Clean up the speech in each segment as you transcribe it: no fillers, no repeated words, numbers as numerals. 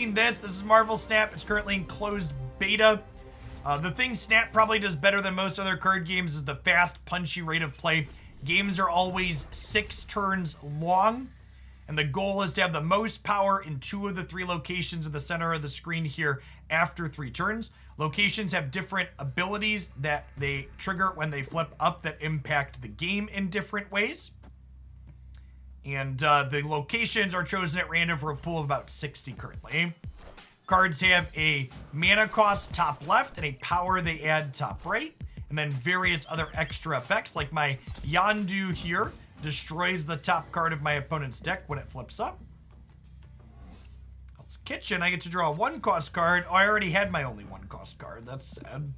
This is Marvel Snap. It's currently in closed beta. The thing Snap probably does better than most other card games is the fast, punchy rate of play. Games are always 6 turns long, and the goal is to have the most power in 2 of the 3 locations in the center of the screen here after 3 turns. Locations have different abilities that they trigger when they flip up that impact the game in different ways. And the locations are chosen at random for a pool of about 60 currently. Cards have a mana cost top left and a power they add top right. And then various other extra effects, like my Yondu here destroys the top card of my opponent's deck when it flips up. It's Kitchen. I get to draw a 1-cost card. Oh, I already had my only 1-cost card. That's sad.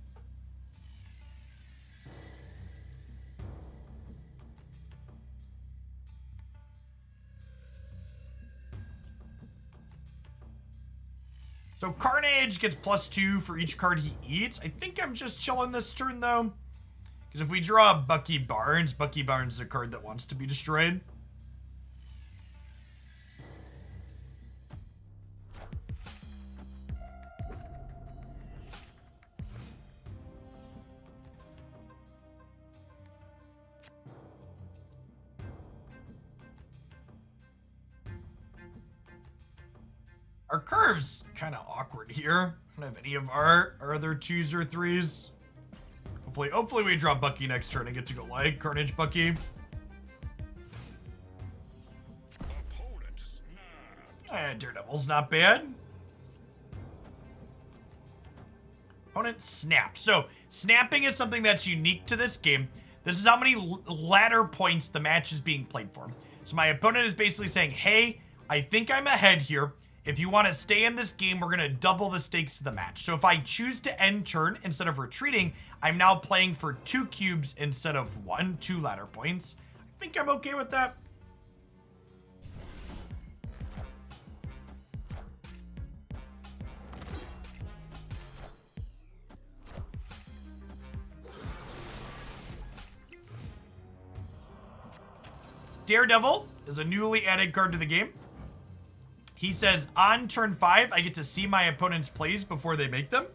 So Carnage gets +2 for each card he eats. I think I'm just chilling this turn, though. Because if we draw Bucky Barnes is a card that wants to be destroyed. Our curve's kind of awkward here. I don't have any of our other 2s or 3s. Hopefully we draw Bucky next turn and get to go like Carnage Bucky. Daredevil's not bad. Opponent snap. So snapping is something that's unique to this game. This is how many ladder points the match is being played for. So my opponent is basically saying, hey, I think I'm ahead here. If you want to stay in this game, we're going to double the stakes of the match. So if I choose to end turn instead of retreating, I'm now playing for 2 cubes instead of 1, 2 ladder points. I think I'm okay with that. Daredevil is a newly added card to the game. He says, on turn 5, I get to see my opponent's plays before they make them.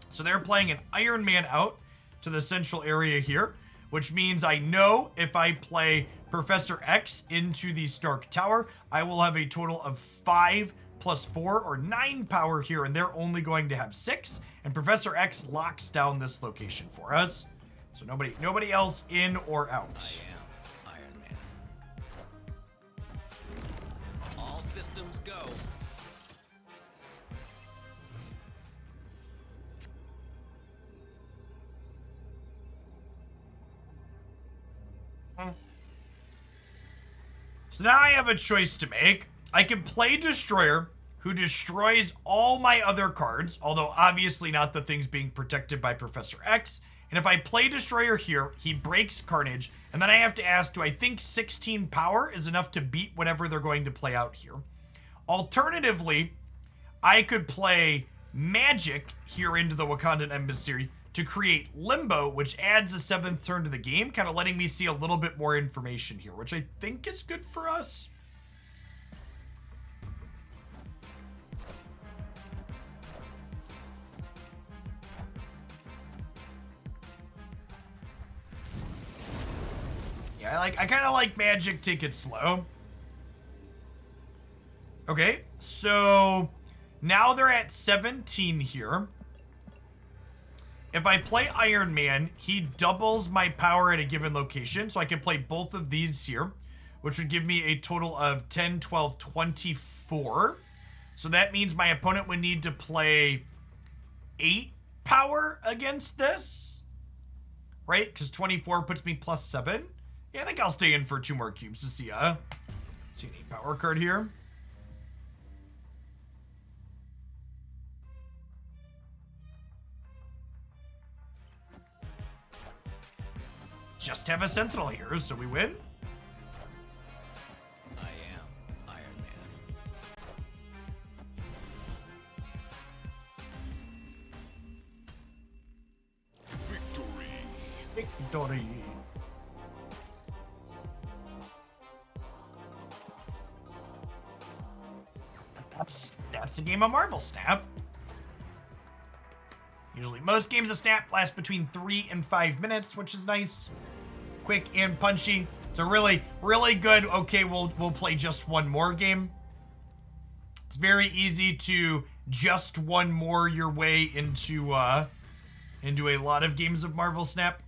So they're playing an Iron Man out to the central area here, which means I know if I play Professor X into the Stark Tower, I will have a total of 5 + 4 or 9 power here, and they're only going to have 6. And Professor X locks down this location for us. So nobody else in or out. Systems go. So now I have a choice to make. I can play Destroyer, who destroys all my other cards, although obviously not the things being protected by Professor X. And if I play Destroyer here, he breaks Carnage, and then I have to ask, do I think 16 power is enough to beat whatever they're going to play out here? Alternatively, I could play Magic here into the Wakandan Embassy to create Limbo, which adds a 7th turn to the game, kind of letting me see a little bit more information here, which I think is good for us. Yeah, I kind of like Magic, take it slow. Okay, so now they're at 17 here. If I play Iron Man, he doubles my power at a given location, so I can play both of these here, which would give me a total of 10, 12, 24. So that means my opponent would need to play 8 power against this, right? Because 24 puts me +7. Yeah, I think I'll stay in for 2 more cubes to see an 8 power card here. Just have a Sentinel here, so we win. I am Iron Man. Victory. Victory. That's That's a game of Marvel Snap. Usually most games of Snap last between 3 and 5 minutes, which is nice. Quick and punchy. It's a really, really good, okay, we'll play just one more game. It's very easy to just one more your way into a lot of games of Marvel Snap.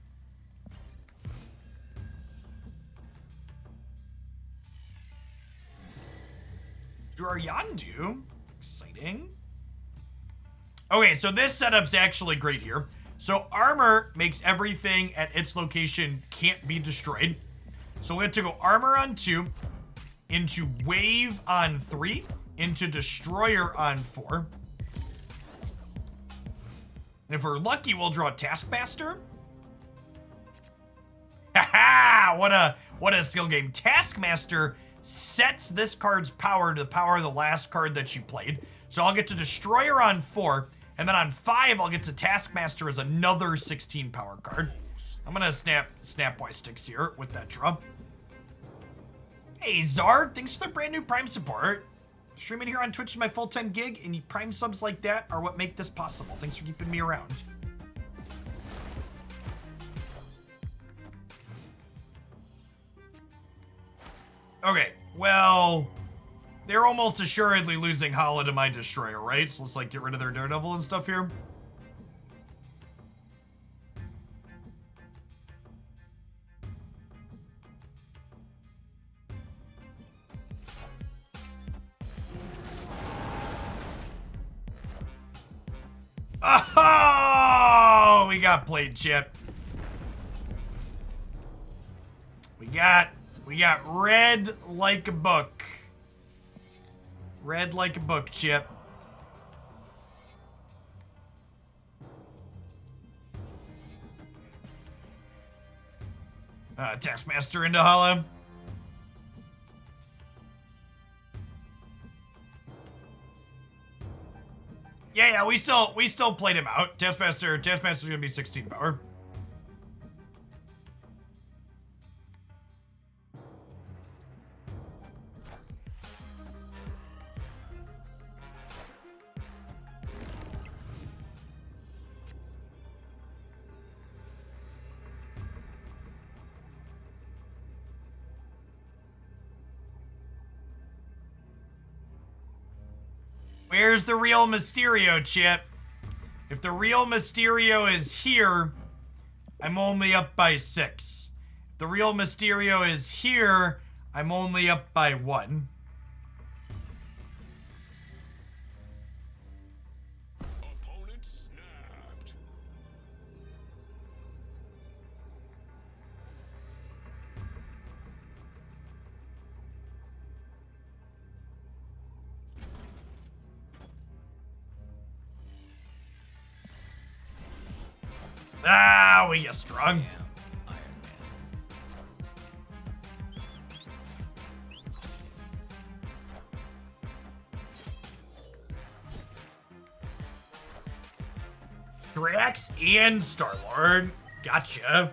Drew our Yondu. Exciting. Okay, so this setup's actually great here. So armor makes everything at its location can't be destroyed. So we have to go armor on 2, into wave on 3, into destroyer on 4. And if we're lucky, we'll draw Taskmaster. Haha! What a skill game. Taskmaster sets this card's power to the power of the last card that you played. So I'll get to destroyer on 4, and then on 5 I'll get to Taskmaster as another 16 power card. I'm gonna snap Y sticks here with that draw. Hey Zard, thanks for the brand new Prime support. Streaming here on Twitch is my full-time gig, and Prime subs like that are what make this possible. Thanks for keeping me around. Okay, well, they're almost assuredly losing Hala to my Destroyer, right? So let's like get rid of their Daredevil and stuff here. Oh, we got played, Chip. We got read like a book. Read like a book, Chip. Taskmaster into Hala. Yeah, we still played him out. Taskmaster's gonna be 16 power. Where's the real Mysterio, Chip? If the real Mysterio is here, I'm only up by 6. If the real Mysterio is here, I'm only up by 1. Opponent snapped. Ah, we get strong. Drax and Star-Lord. Gotcha.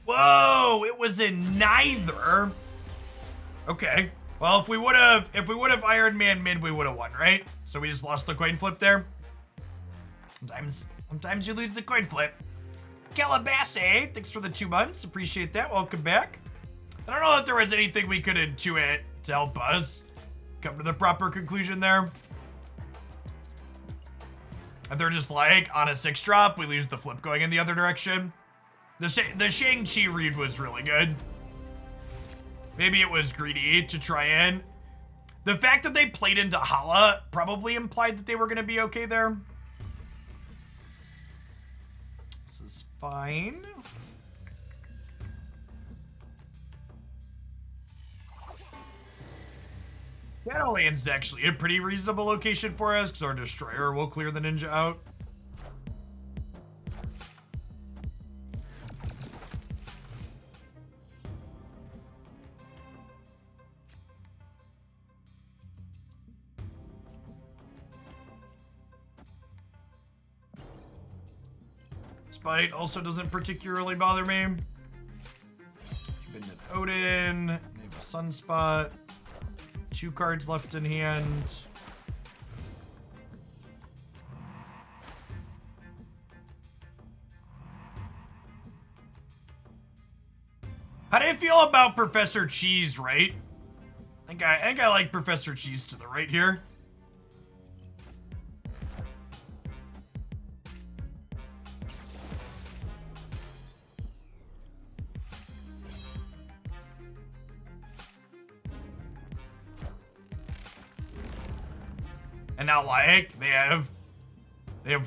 Whoa, it was in neither. Okay. Well, if we would have Iron Man mid, we would have won, right? So we just lost the coin flip there. Sometimes you lose the coin flip. Calabasse, thanks for the 2 months. Appreciate that. Welcome back. I don't know if there was anything we could intuit to help us come to the proper conclusion there. And they're just like, on a 6-drop, we lose the flip going in the other direction. The Shang-Chi read was really good. Maybe it was greedy to try and... The fact that they played into Hala probably implied that they were going to be okay there. This is fine. Shadowlands is actually a pretty reasonable location for us because our Destroyer will clear the ninja out. Spite also doesn't particularly bother me. Been an Odin. They have a Sunspot. 2 cards left in hand. How do you feel about Professor Cheese, right? I think I like Professor Cheese to the right here. And now, like, they have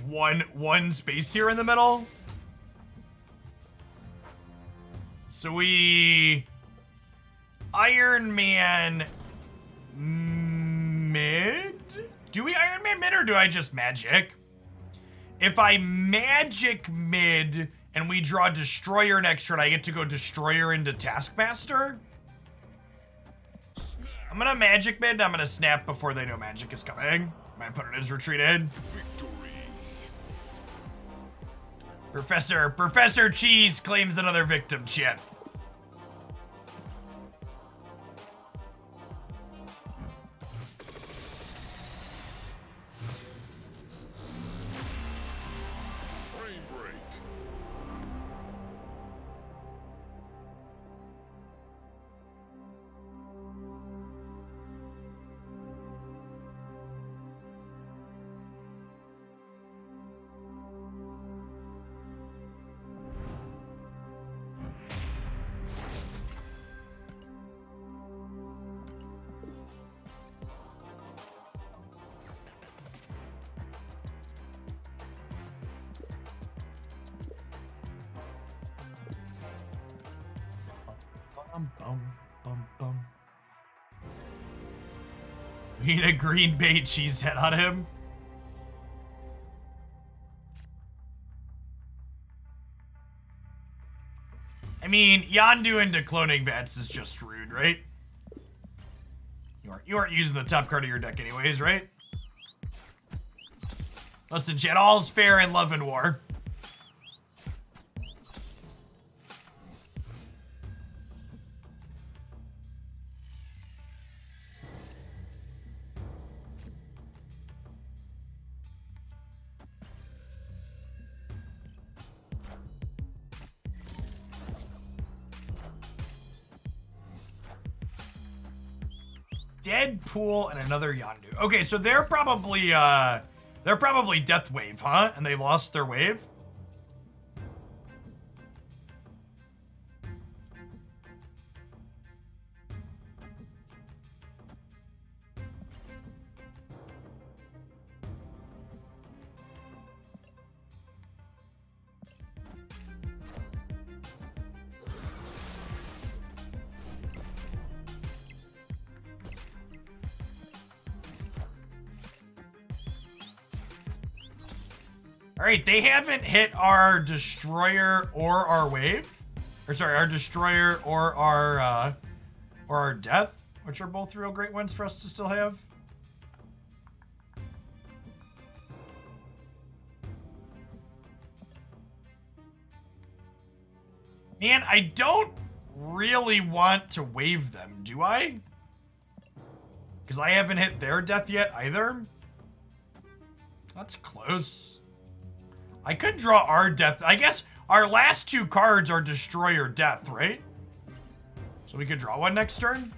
one space here in the middle. So we Iron Man mid? Do we Iron Man mid or do I just magic? If I magic mid and we draw Destroyer next turn, I get to go Destroyer into Taskmaster. I'm gonna magic mid and I'm gonna snap before they know magic is coming. My opponent is retreated. Professor Cheese claims another victim, chat. Frame break. Bum. We need a green bait cheese head on him. I mean, Yondu into cloning vats is just rude, right? You aren't using the top card of your deck anyways, right? Listen, chat, all's fair in love and war. Deadpool and another Yondu. Okay, so they're probably Death Wave, huh? And they lost their wave? All right, they haven't hit our Destroyer or our Wave. Or sorry, our Destroyer or our Death, which are both real great ones for us to still have. Man, I don't really want to wave them, do I? Because I haven't hit their Death yet either. That's close. I could draw our Death. I guess our last 2 cards are Destroyer Death, right? So we could draw one next turn.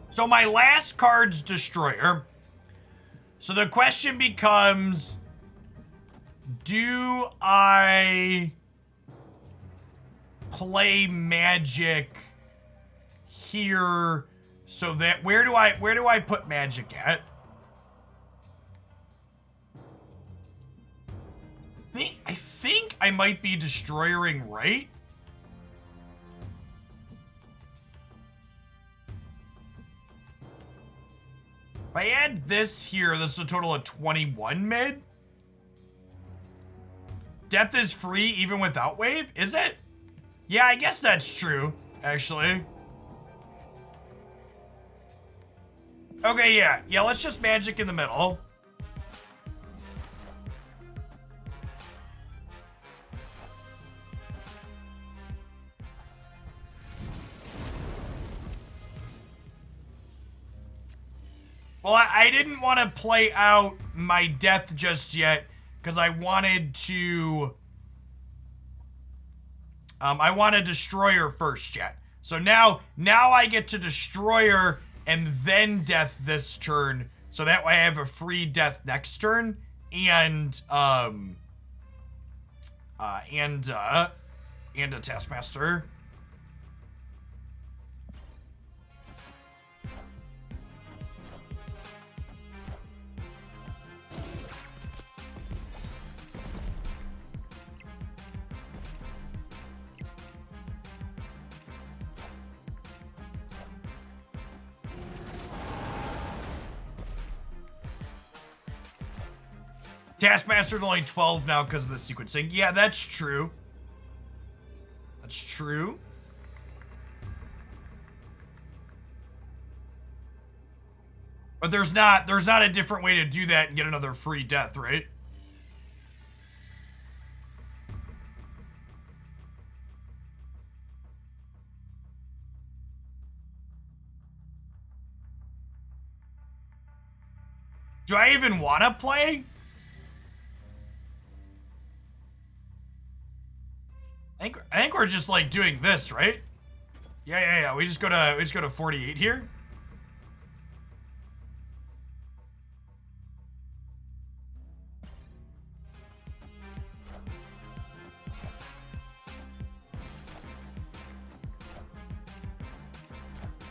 So my last card's Destroyer. So the question becomes, do I play Magic here so that where do I put Magic at? I might be destroyering right. If I add this here, that's a total of 21 mid. Death is free even without wave, is it? Yeah, I guess that's true, actually. Okay, yeah. Yeah, let's just magic in the middle. Well, I didn't want to play out my death just yet because I wanted to... I want a destroyer first yet. So now I get to destroyer and then death this turn. So that way I have a free death next turn. And a Taskmaster. Taskmaster's only 12 now because of the sequencing. Yeah, that's true. That's true. But there's not a different way to do that and get another free death, right? Do I even want to play? I think we're just like doing this, right? Yeah. We just go to 48 here.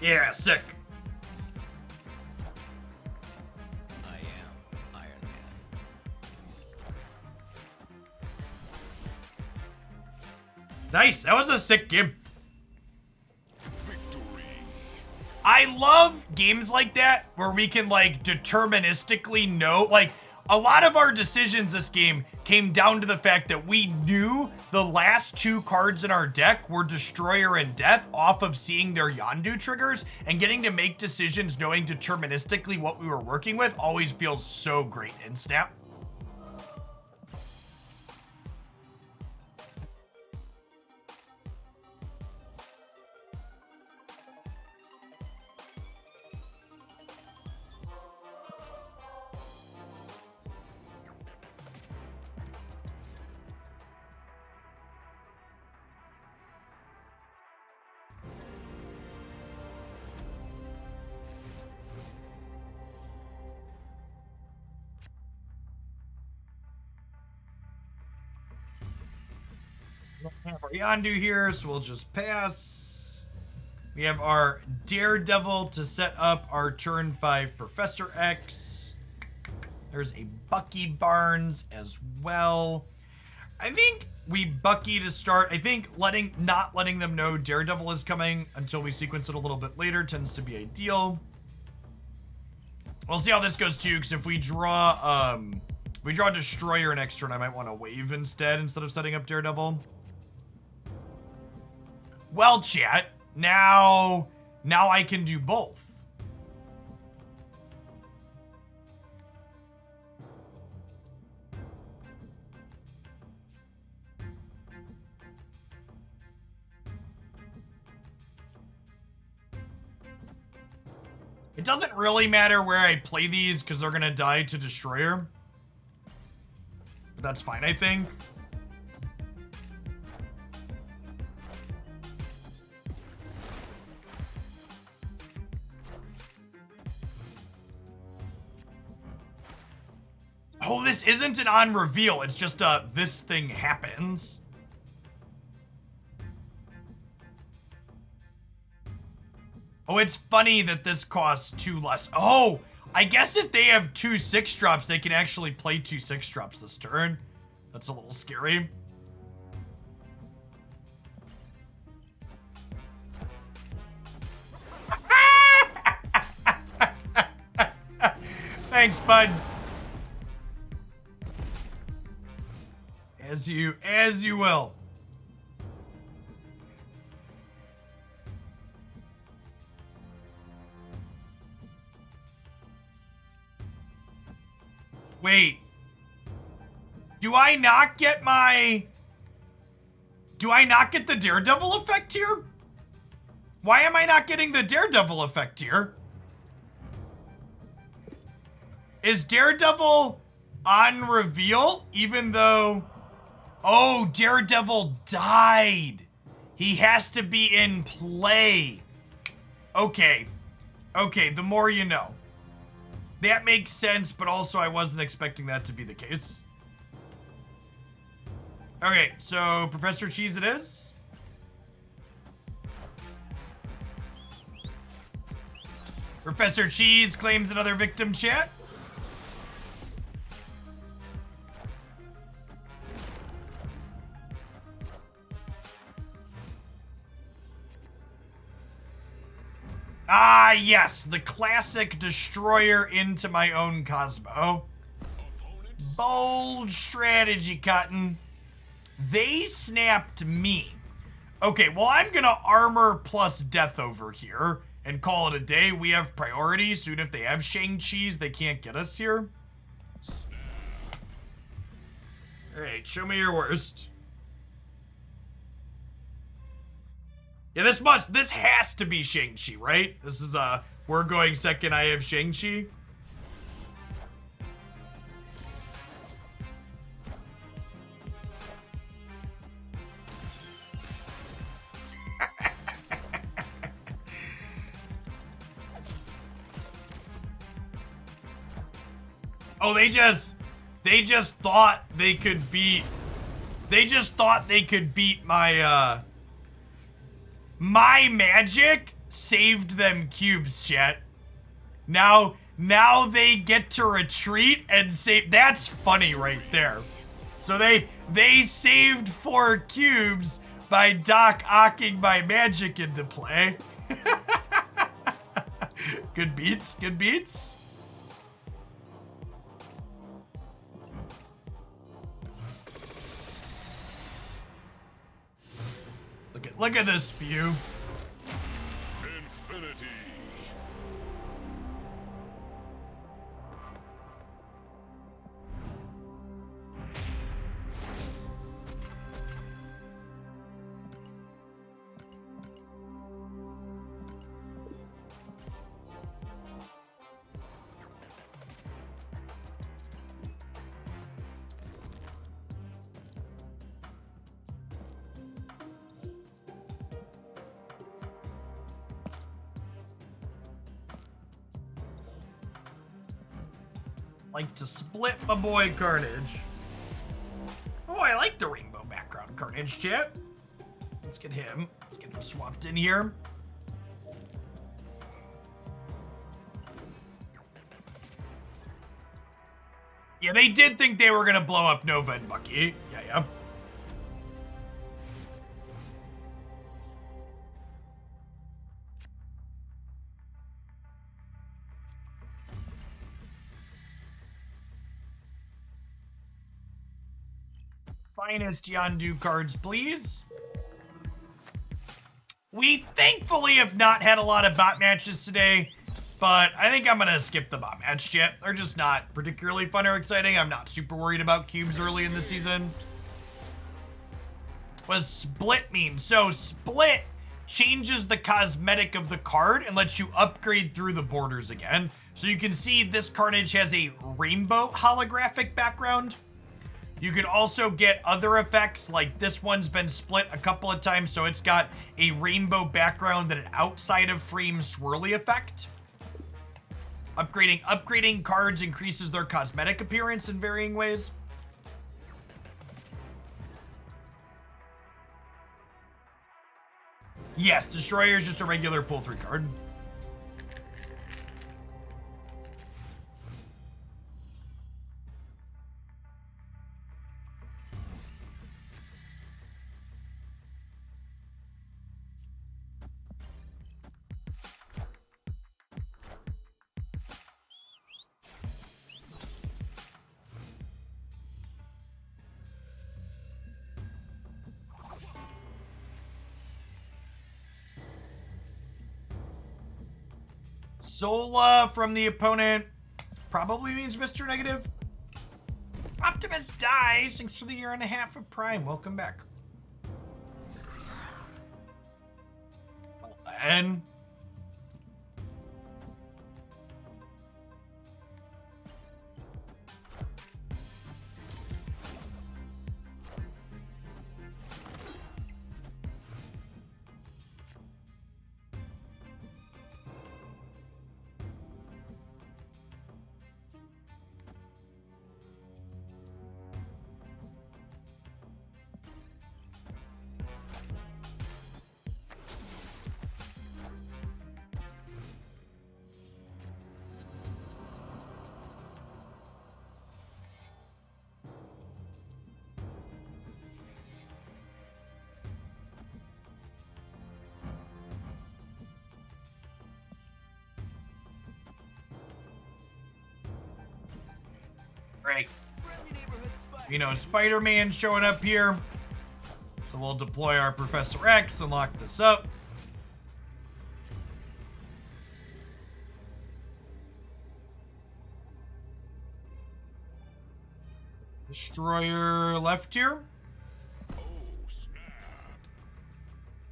Yeah, sick. I am Iron Man. Nice. That was a sick game. Victory. I love games like that where we can like deterministically know, like a lot of our decisions this game came down to the fact that we knew the last two cards in our deck were Destroyer and Death off of seeing their Yondu triggers, and getting to make decisions knowing deterministically what we were working with always feels so great in Snap. We have our Yondu here, so we'll just pass. We have our Daredevil to set up our turn 5 Professor X. There's a Bucky Barnes as well. I think we Bucky to start. I think not letting them know Daredevil is coming until we sequence it a little bit later tends to be ideal. We'll see how this goes too, because if we draw Destroyer next turn, I might want to wave instead of setting up Daredevil. Well, chat, now I can do both. It doesn't really matter where I play these because they're gonna die to Destroyer. But that's fine, I think. Oh, this isn't an on reveal. It's just this thing happens. Oh, it's funny that this costs 2 less. Oh, I guess if they have 2 6-drops, they can actually play 2 6-drops this turn. That's a little scary. Thanks, bud. As you will. Wait. Do I not get the Daredevil effect here? Why am I not getting the Daredevil effect here? Is Daredevil on reveal even though... Oh, Daredevil died. He has to be in play. Okay. Okay, the more you know. That makes sense, but also I wasn't expecting that to be the case. Okay, so Professor Cheese it is. Professor Cheese claims another victim, chat. Ah, yes, the classic destroyer into my own Cosmo. Bold strategy, Cotton. They snapped me. Okay, well, I'm gonna armor plus death over here and call it a day. We have priority. Soon if they have Shang-Chi's, they can't get us here. Alright, show me your worst. Yeah, this has to be Shang-Chi, right? This is, we're going second, I have Shang-Chi. Oh, they just thought they could beat my, my magic saved them cubes, chat. Now they get to retreat and save. That's funny right there. So they saved 4 cubes by Doc-ocking my magic into play. Good beats, good beats. Look at this spew. Infinity. Like to split my boy Carnage. Oh, I like the rainbow background Carnage, chat. Let's get him swapped in here. Yeah, they did think they were gonna blow up Nova and Bucky. Yeah. Finest Yondu cards, please. We thankfully have not had a lot of bot matches today, but I think I'm gonna skip the bot match yet. They're just not particularly fun or exciting. I'm not super worried about cubes early in the season. What does split mean? So split changes the cosmetic of the card and lets you upgrade through the borders again. So you can see this Carnage has a rainbow holographic background. You can also get other effects, like this one's been split a couple of times, so it's got a rainbow background and an outside of frame swirly effect. Upgrading cards increases their cosmetic appearance in varying ways. Yes, Destroyer is just a regular pull 3 card. Zola from the opponent probably means Mr. Negative. Optimus dies. Thanks for the 1.5 years of Prime. Welcome back. And great. You know, Spider-Man showing up here. So we'll deploy our Professor X and lock this up. Destroyer left here. Oh, snap.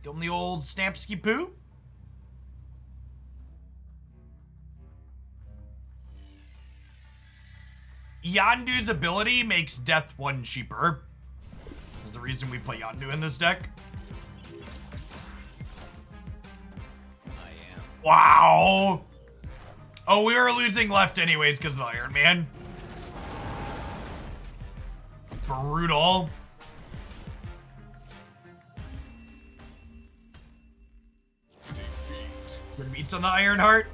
Give him the old Snapsky Poo. Yondu's ability makes Death 1 cheaper. That's the reason we play Yondu in this deck. I am. Wow. Oh, we were losing left anyways because of the Iron Man. Brutal. Defeat. Good beats on the Iron Heart.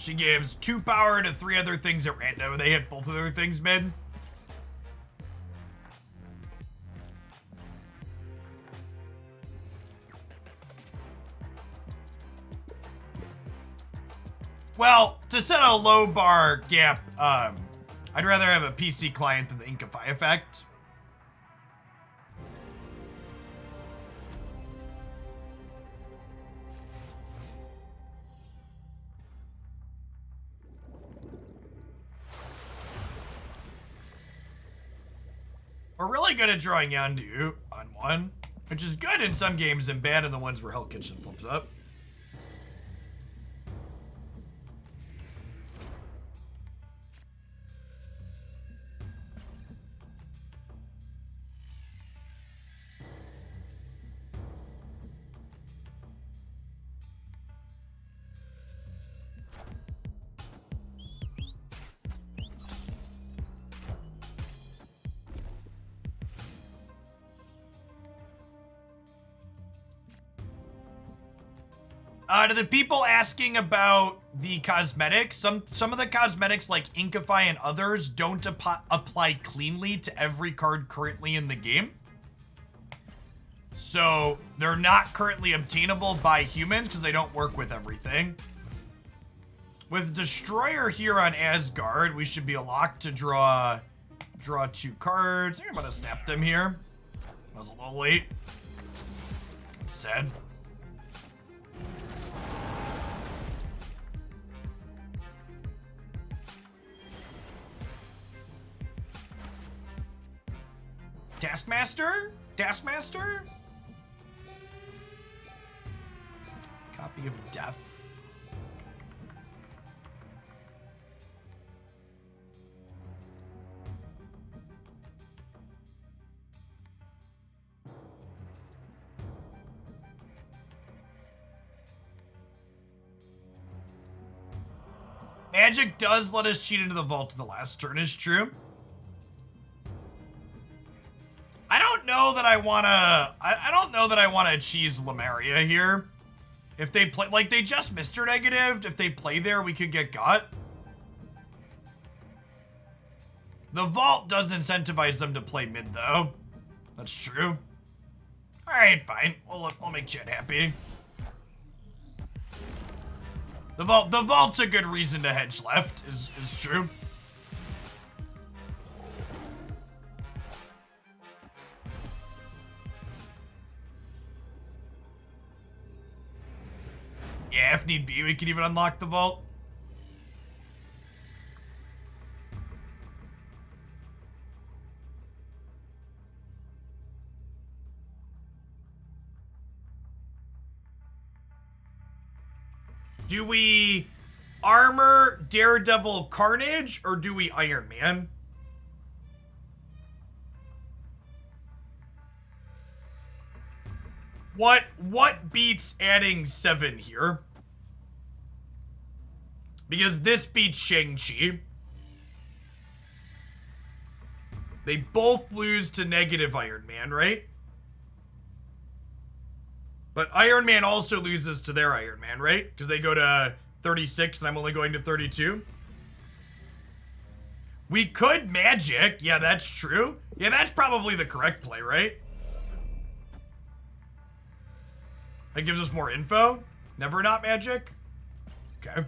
She gives 2 power to 3 other things at random. They hit both of their things mid. Well, to set a low bar gap, I'd rather have a PC client than the Inkify effect. We're really good at drawing Yondu on 1, which is good in some games and bad in the ones where Hell Kitchen flips up. To the people asking about the cosmetics, some of the cosmetics like Inkify and others don't apply cleanly to every card currently in the game. So they're not currently obtainable by humans because they don't work with everything. With Destroyer here on Asgard, we should be locked to draw 2 cards. I think I'm gonna snap them here. I was a little late. It's sad. Taskmaster? Taskmaster? Copy of Death. Magic does let us cheat into the vault to the last turn, is true. I don't know that I wanna cheese Lemuria here. If they play, like, they just Mr. Negatived. If they play there, we could get got. The vault does incentivize them to play mid, though. That's true. Alright, fine. We'll make Jet happy. The vault's a good reason to hedge left, is true. Yeah, if need be, we could even unlock the vault. Do we armor Daredevil Carnage or do we Iron Man? What beats adding 7 here? Because this beats Shang-Chi. They both lose to negative Iron Man, right? But Iron Man also loses to their Iron Man, right? Because they go to 36 and I'm only going to 32. We could magic. Yeah, that's true. Yeah, that's probably the correct play, right? That gives us more info. Never not magic. Okay.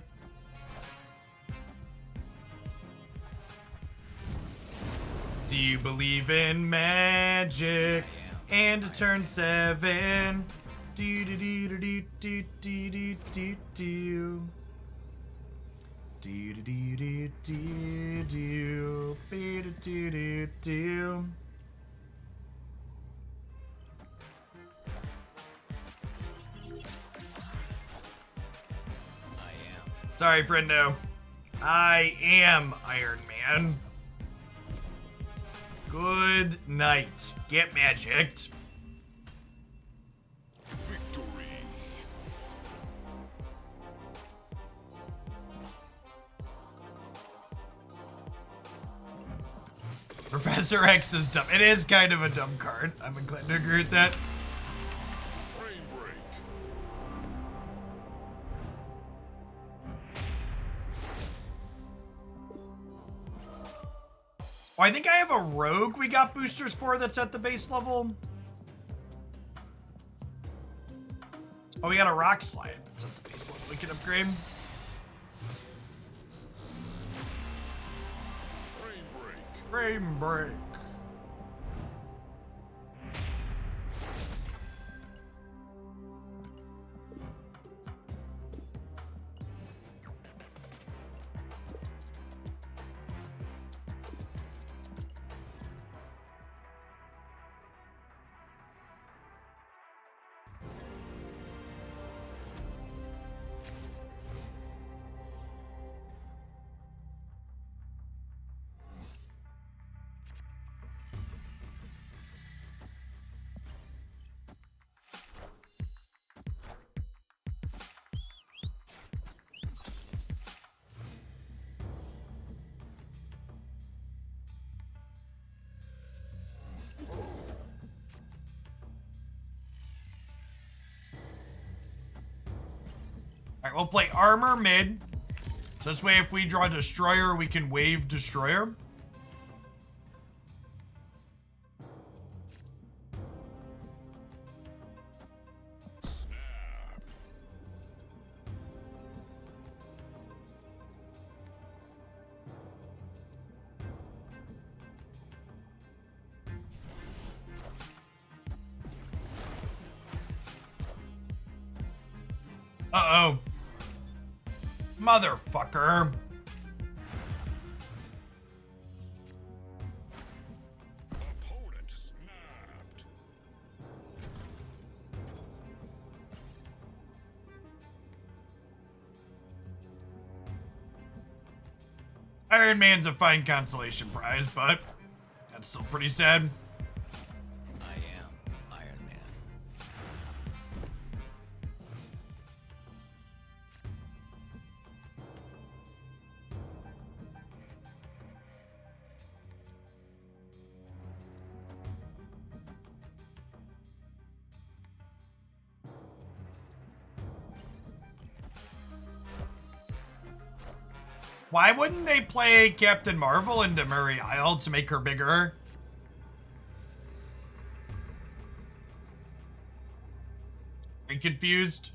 Do you believe in magic? And to turn 7. Do do do do do do do do do do. Do do do do do do do do do do. Sorry, friendo. I am Iron Man. Good night. Get magicked. Victory. Professor X is dumb. It is kind of a dumb card. I'm inclined to agree with that. Frame break. Oh, I think I have a rogue we got boosters for that's at the base level. Oh, we got a rock slide. It's at the base level. We can upgrade. Frame break. Frame break. Alright, we'll play armor mid. So this way if we draw destroyer, we can wave destroyer. Snap. Uh-oh. Motherfucker. Opponent snapped. Iron Man's a fine consolation prize, but that's still pretty sad. I am Iron Man. Why wouldn't they play Captain Marvel into Murray Isle to make her bigger? Are you confused?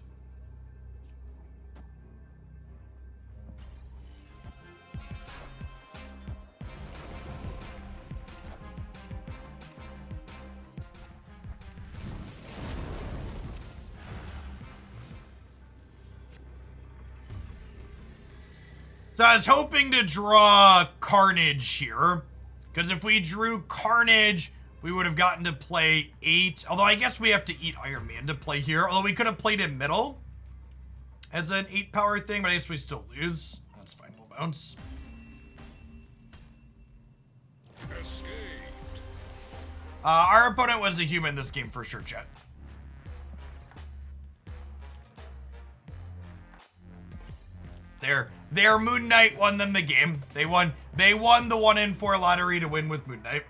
So I was hoping to draw Carnage here, because if we drew Carnage, we would have gotten to play 8. Although I guess we have to eat Iron Man to play here. Although we could have played in middle as an 8 power thing, but I guess we still lose. That's fine, we'll bounce. Escaped. Our opponent was a human this game for sure, chat. Their Moon Knight won them the game. They won the 1 in 4 lottery to win with Moon Knight.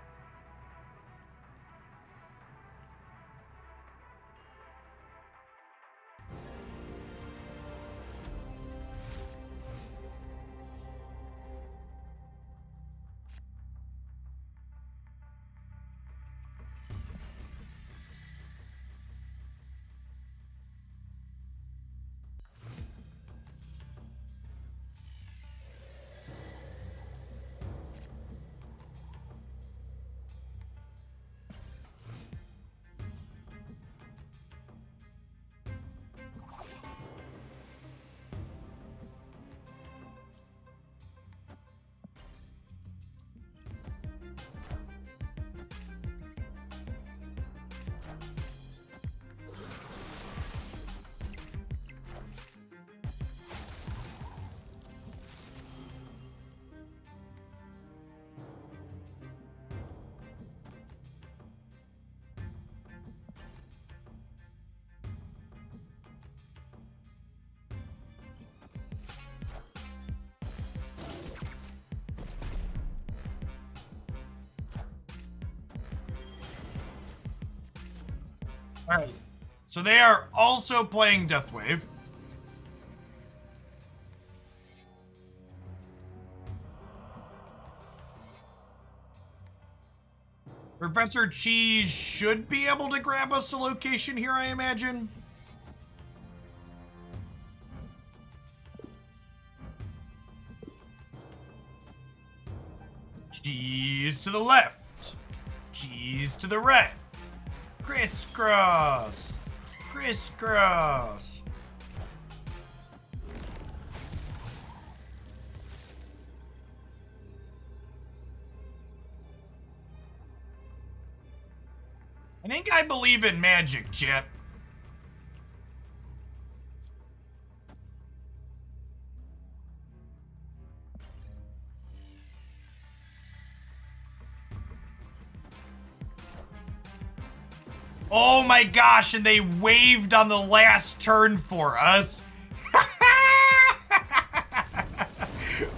Alright. So they are also playing Deathwave. Professor Cheese should be able to grab us a location here, I imagine. Cheese to the left. Cheese to the right. Crisscross. Crisscross. I think I believe in magic, chat. Oh my gosh, and they waved on the last turn for us.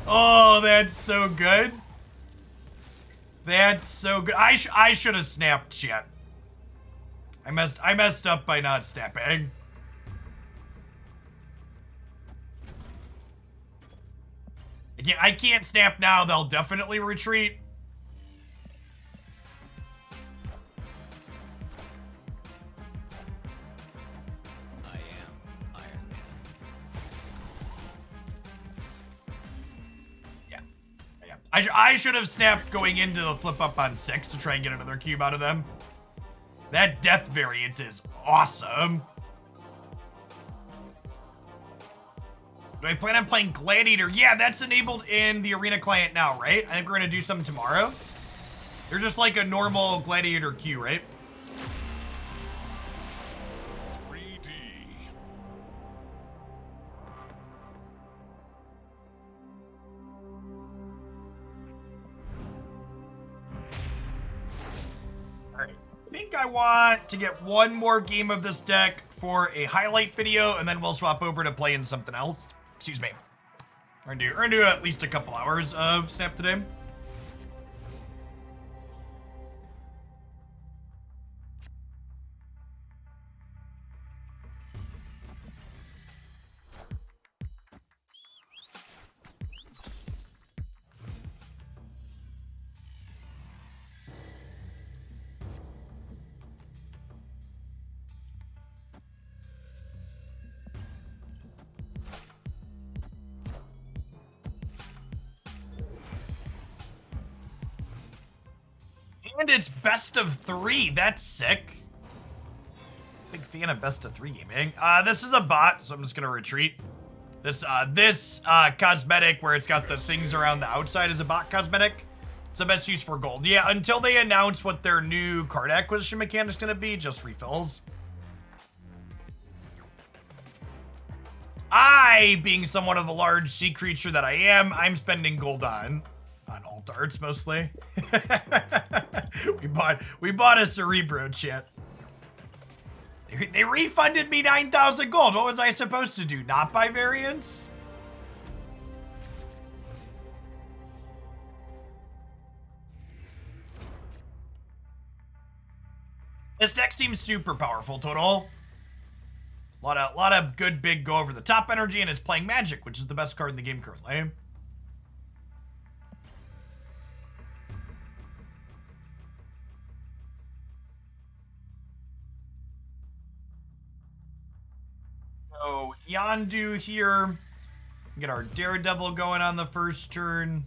Oh, that's so good. That's so good. I should have snapped, chat. I messed up by not snapping. I can't snap now. They'll definitely retreat. I am Iron Man. Yeah. I should have snapped going into the flip up on 6 to try and get another cube out of them. That death variant is awesome. Do I plan on playing Gladiator? Yeah, that's enabled in the Arena client now, right? I think we're gonna do something tomorrow. They're just like a normal Gladiator queue, right? 3D. Alright. I think I want to get one more game of this deck for a highlight video, and then we'll swap over to playing something else. Excuse me. We're gonna do at least a couple hours of Snap today. And it's best of 3. That's sick. Big fan of best of 3 gaming. This is a bot, so I'm just gonna retreat. This cosmetic where it's got the things around the outside is a bot cosmetic. It's the best use for gold. Yeah, until they announce what their new card acquisition mechanic's gonna be, just refills. I, being somewhat of a large sea creature that I am, I'm spending gold on alt arts mostly. we bought a Cerebro, chat. They refunded me 9,000 gold. What was I supposed to do? Not buy variants? This deck seems super powerful, total. A lot of good big go over the top energy, and it's playing Magic, which is the best card in the game currently. So Yondu here. Get our Daredevil going on the first turn.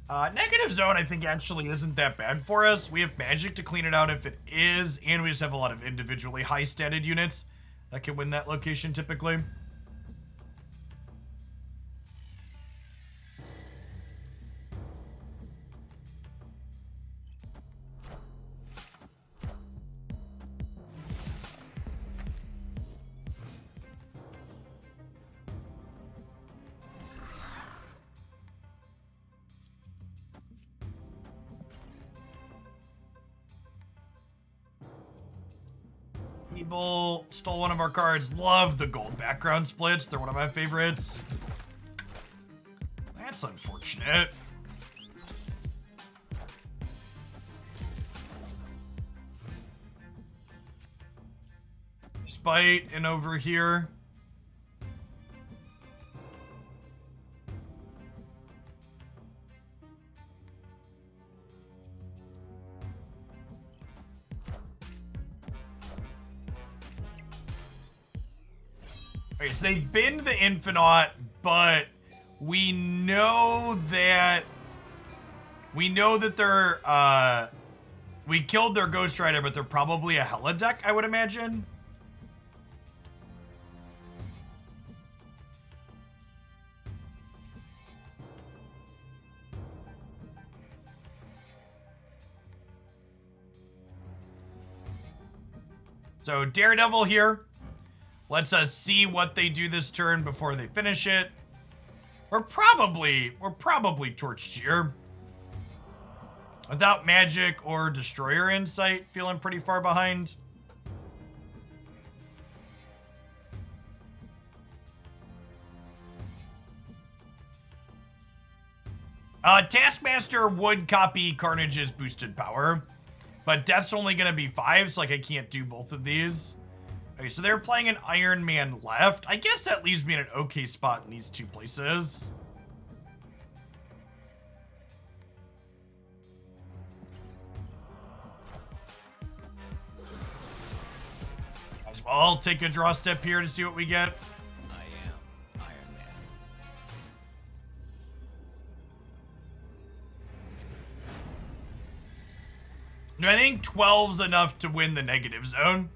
Negative zone, I think, actually isn't that bad for us. We have magic to clean it out if it is, and we just have a lot of individually high-statted units that can win that location typically. People stole one of our cards. Love the gold background splits. They're one of my favorites. That's unfortunate. Spite and over here. Okay, so they binned the Infinite, but we know that they're we killed their Ghost Rider, but they're probably a Hella deck, I would imagine. So Daredevil here. Let's see what they do this turn before they finish it. We're probably torched here. Without magic or destroyer insight, feeling pretty far behind. Taskmaster would copy Carnage's boosted power, but Death's only gonna be 5, so like I can't do both of these. Okay, so they're playing an Iron Man left. I guess that leaves me in an okay spot in these two places. Might as well take a draw step here to see what we get. I am Iron Man. No, I think 12's enough to win the negative zone.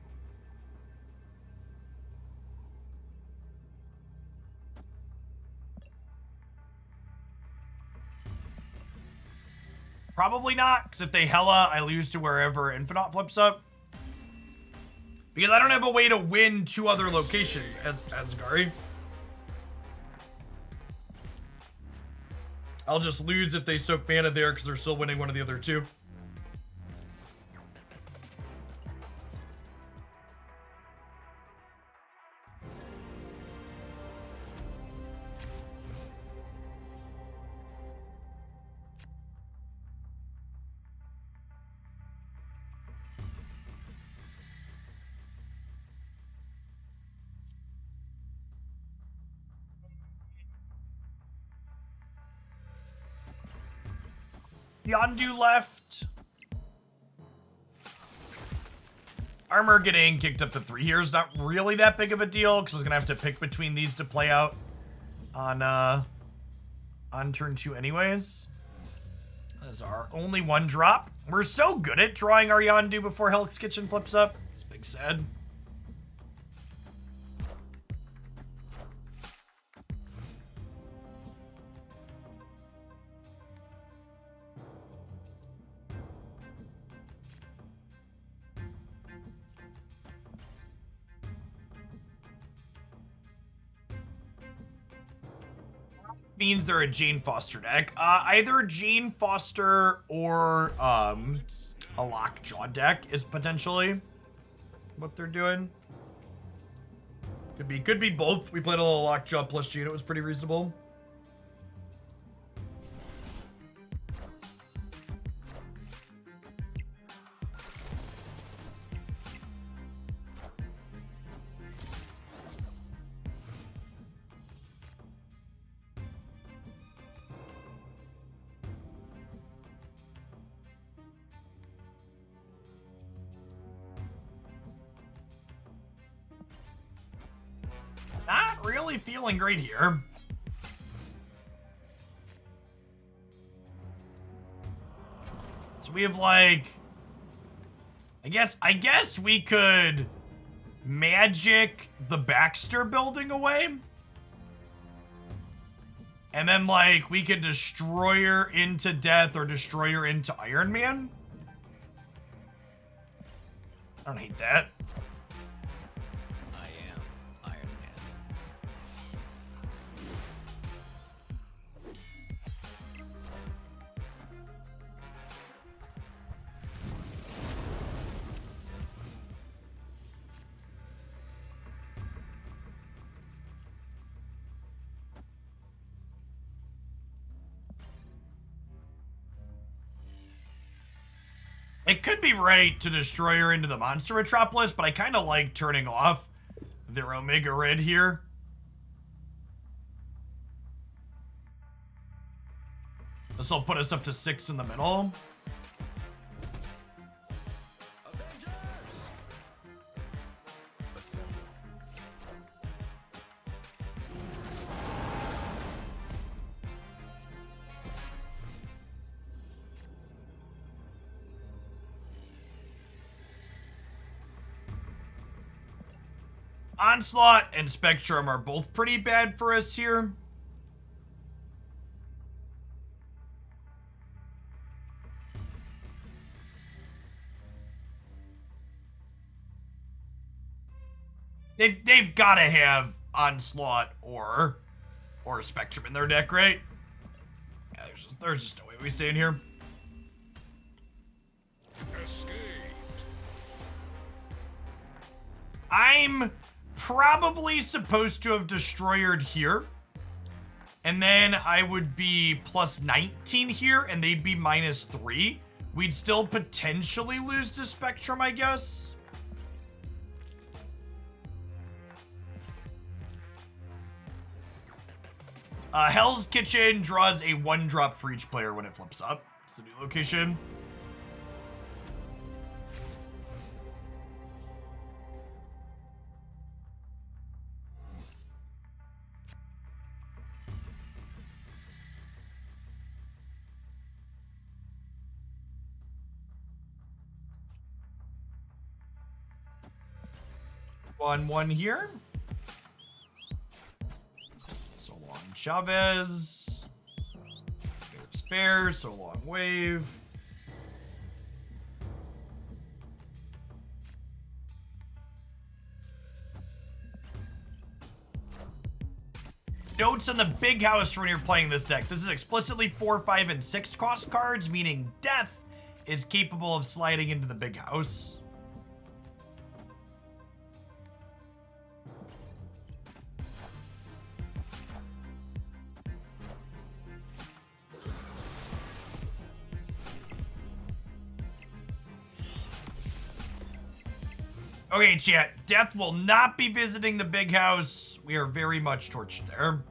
Probably not, because if they Hella, I lose to wherever Infinite flips up. Because I don't have a way to win 2 other locations as Asgard. I'll just lose if they soak mana there because they're still winning one of the other 2. Yondu left. Armor getting kicked up to 3 here is not really that big of a deal because I was gonna have to pick between these to play out on turn 2 anyways. That is our only 1 drop. We're so good at drawing our Yondu before Hell's Kitchen flips up. It's big sad. means they're a Jane Foster deck. Either Jane Foster or a Lockjaw deck is potentially what they're doing. Could be both. We played a little Lockjaw plus Jane. It was pretty reasonable. Not really feeling great here. So we have like, I guess we could magic the Baxter Building away. And then like we could destroy her into death or destroy her into Iron Man. I don't hate that. I am Iron Man. It could be right to destroy her into the Monster Metropolis, but I kind of like turning off their Omega Red here. This will put us up to 6 in the middle. Onslaught and Spectrum are both pretty bad for us here. They've got to have Onslaught or Spectrum in their deck, right? Yeah, there's just no way we stay in here. Escaped. I'm probably supposed to have Destroyered here. And then I would be plus 19 here, and they'd be minus 3. We'd still potentially lose to Spectrum, I guess. Hell's Kitchen draws a 1-drop for each player when it flips up. It's the new location. One here. So long Chavez. There's Fair. So long Wave. Notes on the big house when you're playing this deck. This is explicitly 4, 5, and 6 cost cards, meaning Death is capable of sliding into the big house. Okay, chat. Death will not be visiting the big house. We are very much torched there.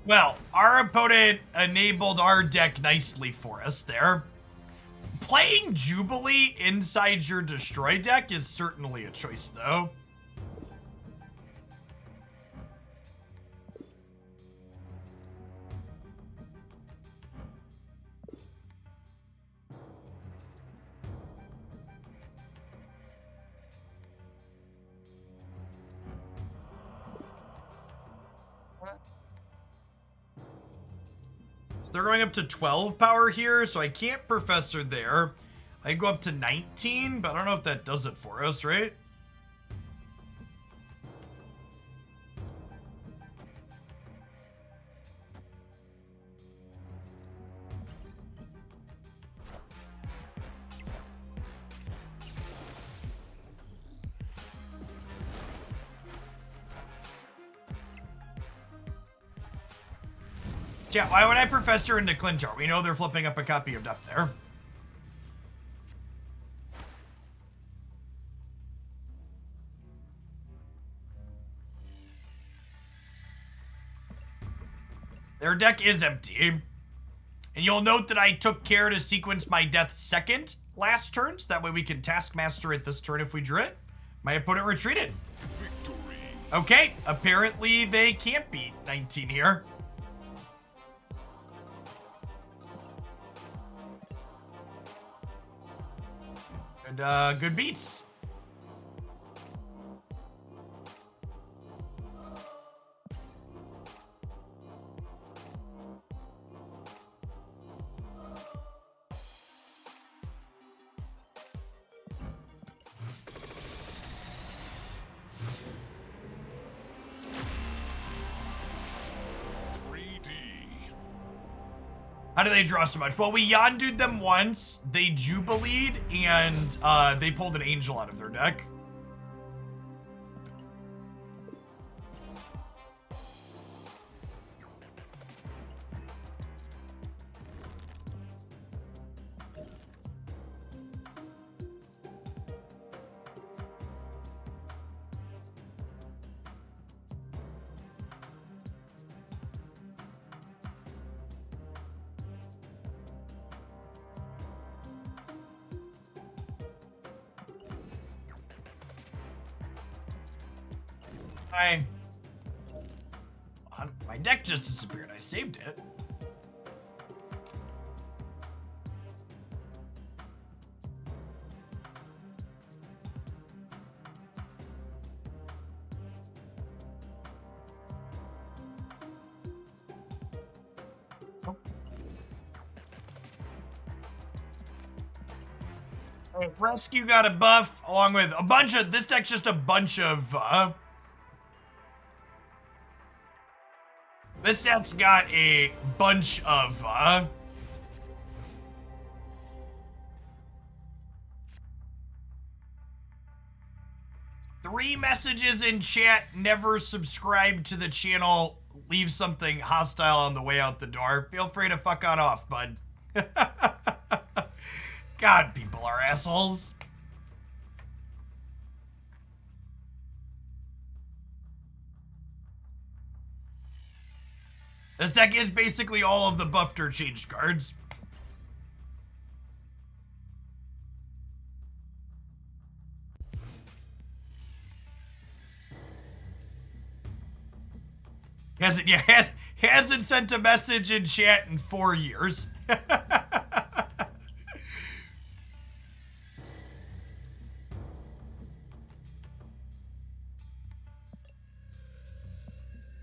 Well, our opponent enabled our deck nicely for us there. Playing Jubilee inside your Destroy deck is certainly a choice, though. They're going up to 12 power here, so I can't Professor there. I go up to 19, but I don't know if that does it for us, right? Yeah, why would I Professor into Clintar? We know they're flipping up a copy of Death there. Their deck is empty. And you'll note that I took care to sequence my death second last turn, so that way we can Taskmaster it this turn if we drew it. My opponent retreated. Victory. Okay, apparently they can't beat 19 here. Good beats. How do they draw so much? Well, we Yondu'd them once, they Jubileed, and they pulled an Angel out of their deck. My deck just disappeared. I saved it. Rescue got a buff along with a bunch of, this deck's just a bunch of, this deck's got a bunch of, 3 messages in chat, never subscribe to the channel, leave something hostile on the way out the door. Feel free to fuck on off, bud. God, people are assholes. This deck is basically all of the buffed or changed cards. Hasn't sent a message in chat in 4 years.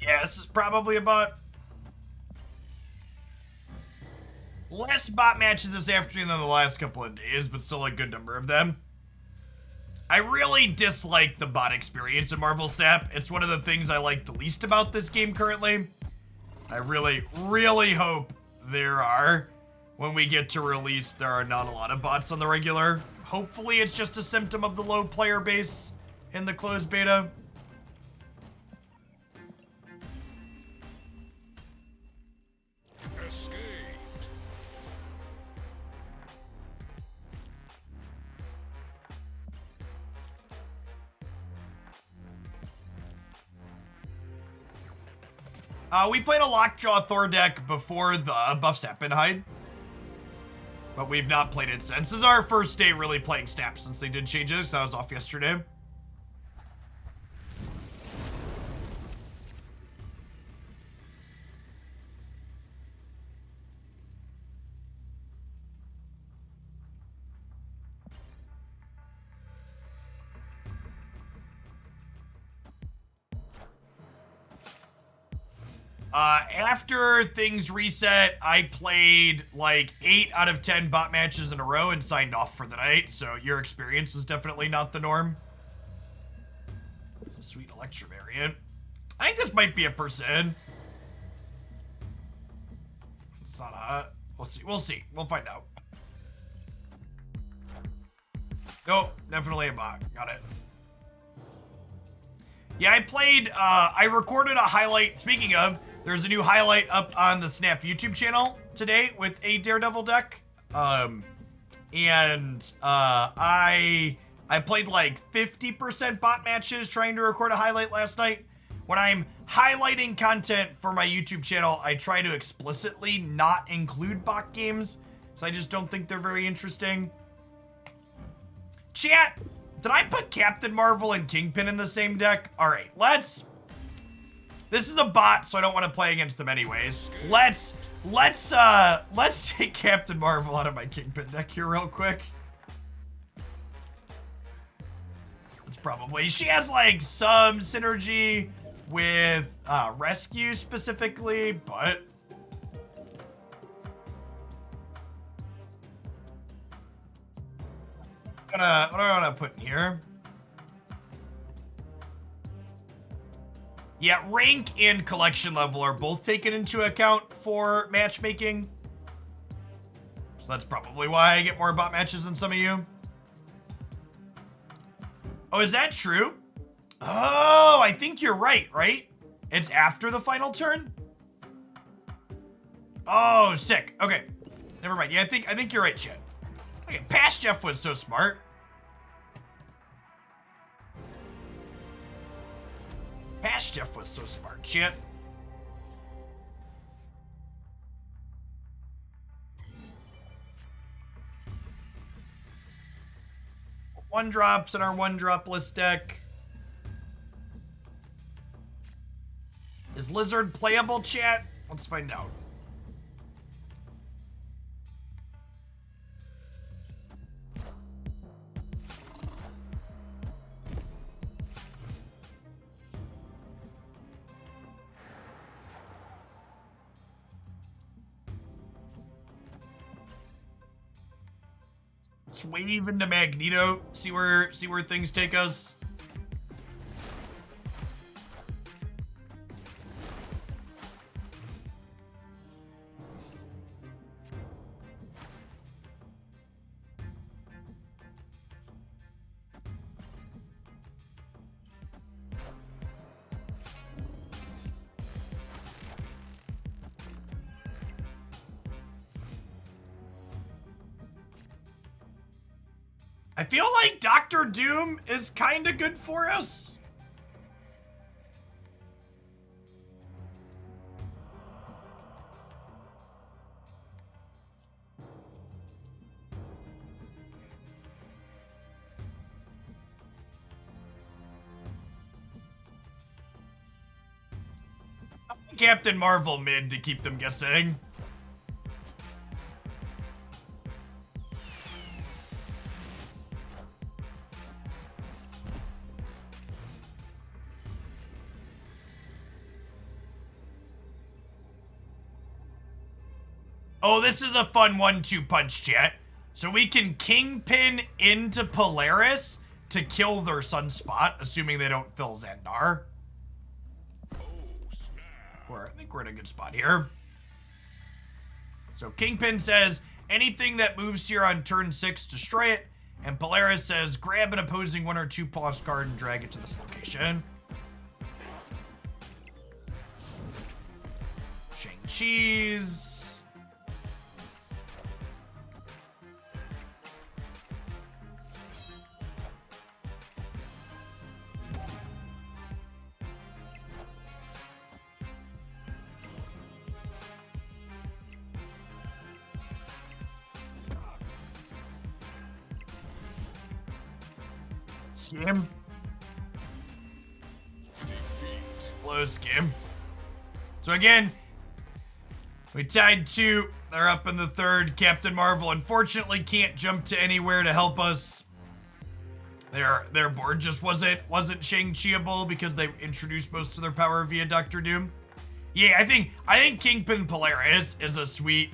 Yeah, this is probably about less bot matches this afternoon than the last couple of days, but still a good number of them. I really dislike the bot experience in Marvel Snap. It's one of the things I like the least about this game currently. I really, really hope when we get to release, there are not a lot of bots on the regular. Hopefully it's just a symptom of the low player base in the closed beta. We played a Lockjaw Thor deck before the buff Sappenhide, but we've not played it since. This is our first day really playing Snap since they did changes. I was off yesterday. After things reset, I played like 8 out of 10 bot matches in a row and signed off for the night, so your experience is definitely not the norm. It's a sweet Electra variant. I think this might be a person. It's not hot. We'll see. We'll see. We'll find out. Nope, definitely a bot. Got it. Yeah, I recorded a highlight. Speaking of, there's a new highlight up on the Snap YouTube channel today with a Daredevil deck. I played like 50% bot matches trying to record a highlight last night. When I'm highlighting content for my YouTube channel, I try to explicitly not include bot games, so I just don't think they're very interesting. Chat, did I put Captain Marvel and Kingpin in the same deck? All right, this is a bot, so I don't want to play against them anyways. Let's take Captain Marvel out of my Kingpin deck here real quick. It's probably, she has like some synergy with rescue specifically, but what do I want to put in here? Yeah, rank and collection level are both taken into account for matchmaking. So that's probably why I get more bot matches than some of you. Oh, is that true? Oh, I think you're right, right? It's after the final turn? Oh, sick. Okay. Never mind. Yeah, I think you're right, Chet. Okay, past Jeff was so smart. Past Jeff was so smart, Chet. One drops in our one drop list deck. Is Lizard playable, chat? Let's find out. Let's wave into Magneto, see where things take us. I feel like Doctor Doom is kind of good for us. Captain Marvel mid to keep them guessing. Oh, this is a fun 1-2 punch, chat. So we can Kingpin into Polaris to kill their Sunspot, assuming they don't fill Xandar. I think we're in a good spot here. So Kingpin says, anything that moves here on turn 6, destroy it. And Polaris says, grab an opposing 1 or 2 plus card and drag it to this location. Shang-Chi's. Skim. Defeat. Close skim. So again, we tied 2. They're up in the 3rd. Captain Marvel unfortunately can't jump to anywhere to help us. Their board just wasn't Shang-Chi-able because they introduced most of their power via Doctor Doom. Yeah, I think Kingpin Polaris is a sweet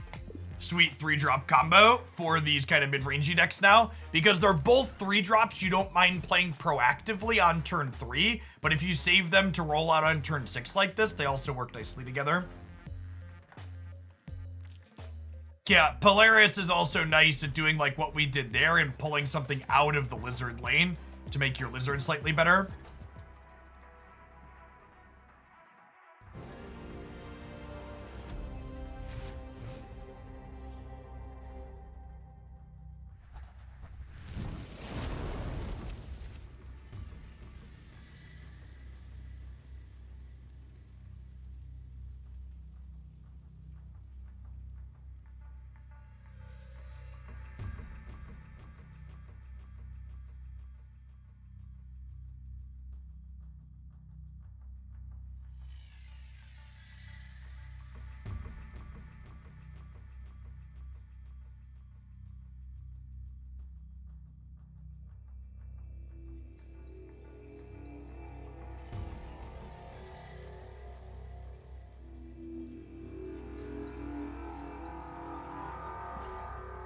3-drop combo for these kind of mid-rangey decks now, because they're both 3-drops you don't mind playing proactively on turn 3, but if you save them to roll out on turn 6 like this, they also work nicely together. Yeah, Polaris is also nice at doing like what we did there and pulling something out of the lizard lane to make your lizard slightly better.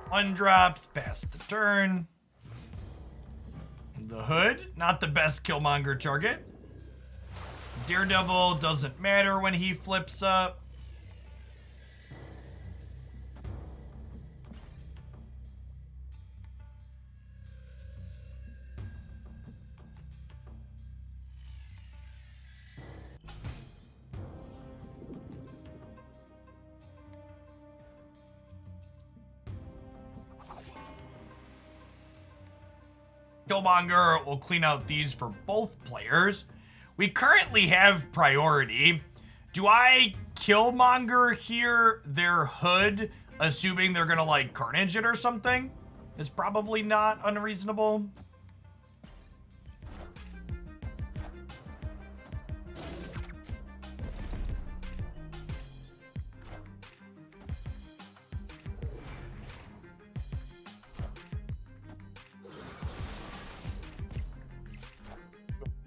One drops past the turn. The Hood, not the best Killmonger target. Daredevil doesn't matter when he flips up. Killmonger will clean out these for both players. We currently have priority. Do I Killmonger here their Hood, assuming they're gonna like Carnage it or something? It's probably not unreasonable.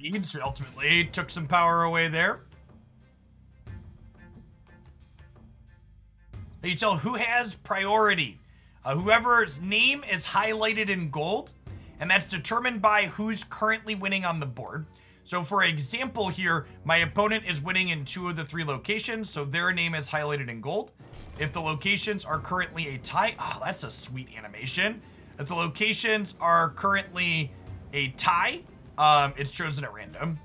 Needs ultimately took some power away there. You tell who has priority. Whoever's name is highlighted in gold, and that's determined by who's currently winning on the board. So for example here, my opponent is winning in 2 of the 3 locations, so their name is highlighted in gold. If the locations are currently a tie, oh, that's a sweet animation. If the locations are currently a tie, it's chosen at random.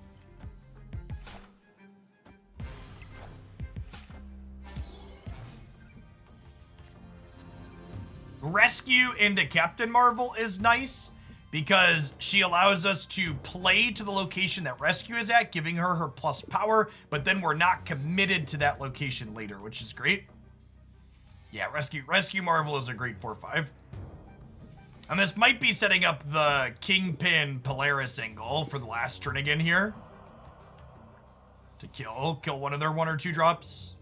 Rescue into Captain Marvel is nice because she allows us to play to the location that Rescue is at, giving her her plus power, but then we're not committed to that location later, which is great. Yeah, Rescue Marvel is a great 4/5. And this might be setting up the Kingpin Polaris angle for the last turn again here. To kill one of their 1 or 2 drops.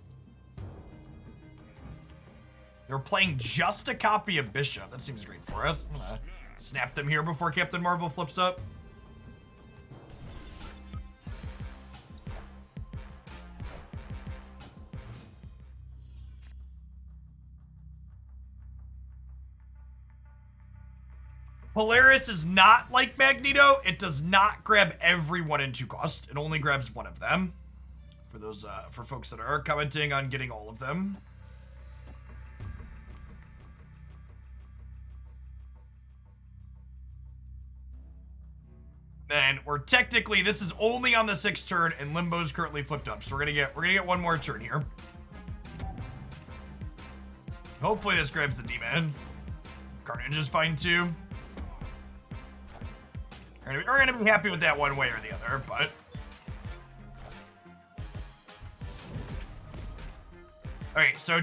They're playing just a copy of Bishop. That seems great for us. I'm gonna snap them here before Captain Marvel flips up. Polaris is not like Magneto. It does not grab every 1 and 2 cost. It only grabs 1 of them. For those, for folks that are commenting on getting all of them. Then we're technically, this is only on the 6th turn, and Limbo's currently flipped up. So we're gonna get 1 more turn here. Hopefully this grabs the demon. Carnage is fine too. We're gonna be happy with that one way or the other, but alright, so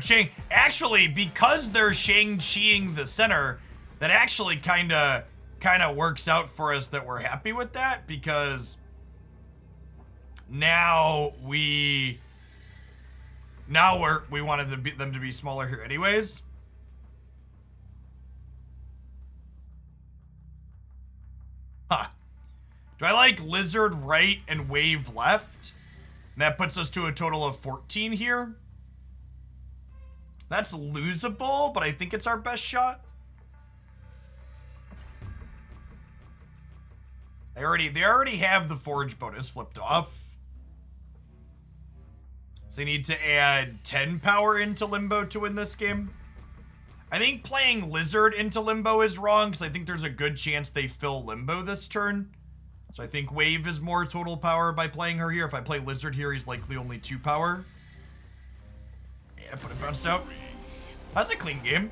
actually, because they're Shang-Chiing the center, that actually kinda works out for us that we're happy with that, because now we wanted them to be smaller here anyways. Huh. Do I like Lizard right and Wave left? And that puts us to a total of 14 here. That's losable, but I think it's our best shot. They already have the forge bonus flipped off. So they need to add 10 power into Limbo to win this game. I think playing Lizard into Limbo is wrong, because I think there's a good chance they fill Limbo this turn. So I think Wave is more total power by playing her here. If I play Lizard here, he's likely only 2 power. Yeah, put it bounced out. That's a clean game.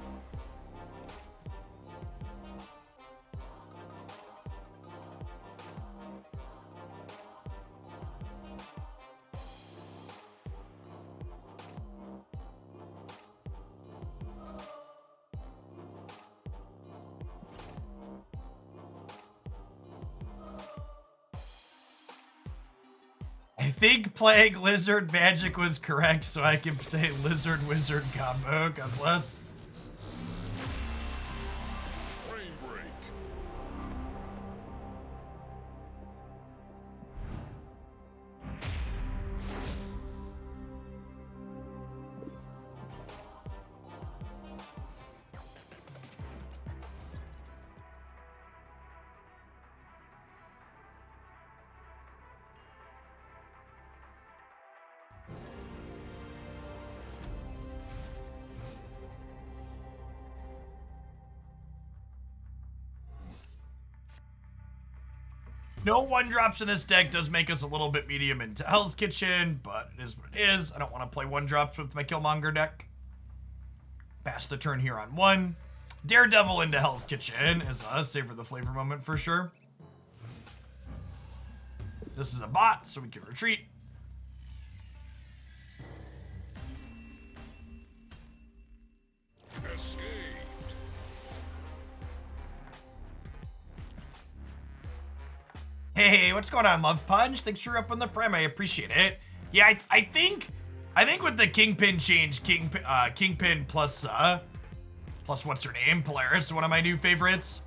I think playing Lizard Magic was correct, so I can say Lizard Wizard combo. God bless. Frame break. No 1-drops in this deck does make us a little bit medium into Hell's Kitchen, but it is what it is. I don't want to play 1-drops with my Killmonger deck. Pass the turn here on 1. Daredevil into Hell's Kitchen is a savor the flavor moment for sure. This is a bot, so we can retreat. Escaped. Hey, what's going on, Love Punch? Thanks for up on the prem. I appreciate it. Yeah, I think with the Kingpin change, Kingpin plus what's her name, Polaris, one of my new favorites.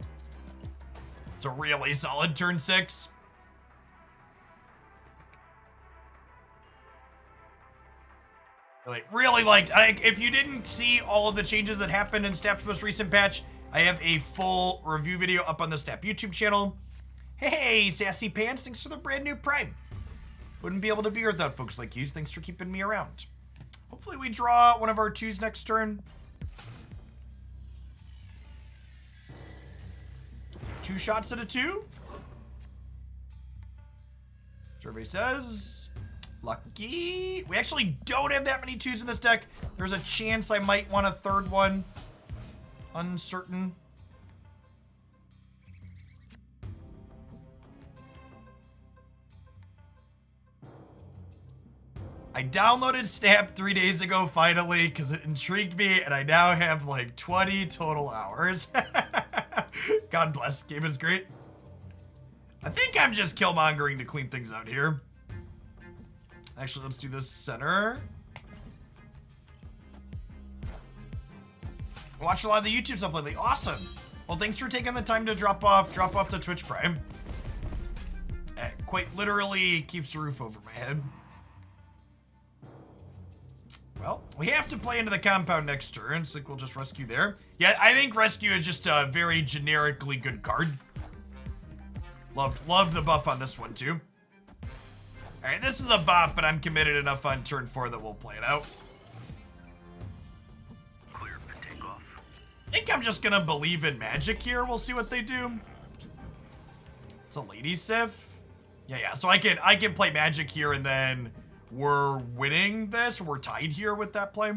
It's a really solid turn 6. Really liked. If you didn't see all of the changes that happened in Snap's most recent patch, I have a full review video up on the Snap YouTube channel. Hey, Sassy Pants, thanks for the brand new Prime. Wouldn't be able to be here without folks like you. Thanks for keeping me around. Hopefully we draw one of our 2s next turn. 2 shots at a 2. Survey says, lucky. We actually don't have that many 2s in this deck. There's a chance I might want a 3rd one. Uncertain. I downloaded Snap 3 days ago finally because it intrigued me, and I now have like 20 total hours. God bless, game is great. I think I'm just Killmongering to clean things out here. Actually, let's do this center. I watched a lot of the YouTube stuff lately. Awesome. Well, thanks for taking the time to drop off the Twitch Prime. It quite literally keeps the roof over my head. Well, we have to play into the compound next turn, so I think we'll just rescue there. Yeah, I think rescue is just a very generically good card. Loved the buff on this one, too. Alright, this is a bop, but I'm committed enough on turn 4 that we'll play it out. Clear for takeoff. I think I'm just gonna believe in magic here. We'll see what they do. It's a Lady Sif. Yeah, so I can play magic here, and then we're winning this. We're tied here with that play.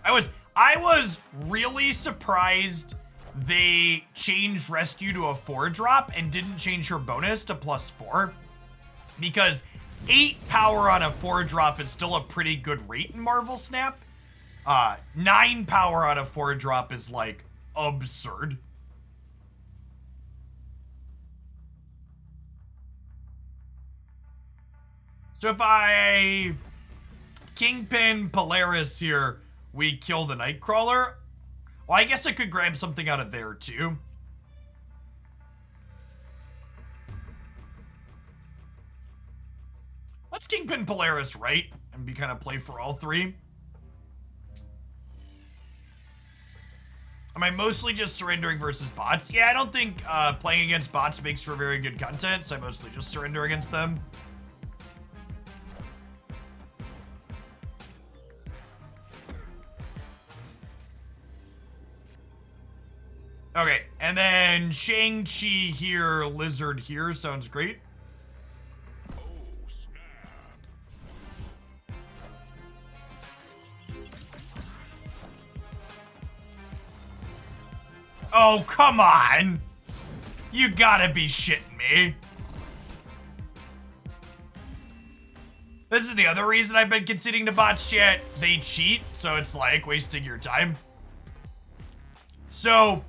I was really surprised they changed rescue to a 4-drop and didn't change her bonus to +4, because 8 power on a 4-drop is still a pretty good rate in Marvel Snap. 9 power on a 4-drop is like absurd. So if I Kingpin Polaris here, we kill the Nightcrawler. Well, I guess I could grab something out of there too. Let's Kingpin Polaris right and be kind of play for all three. Am I mostly just surrendering versus bots? Yeah, I don't think playing against bots makes for very good content, so I mostly just surrender against them. Okay, and then Shang-Chi here, Lizard here, sounds great. Oh, snap. Oh, come on! You gotta be shitting me. This is the other reason I've been conceding to bots, chat. They cheat, so it's like wasting your time. So,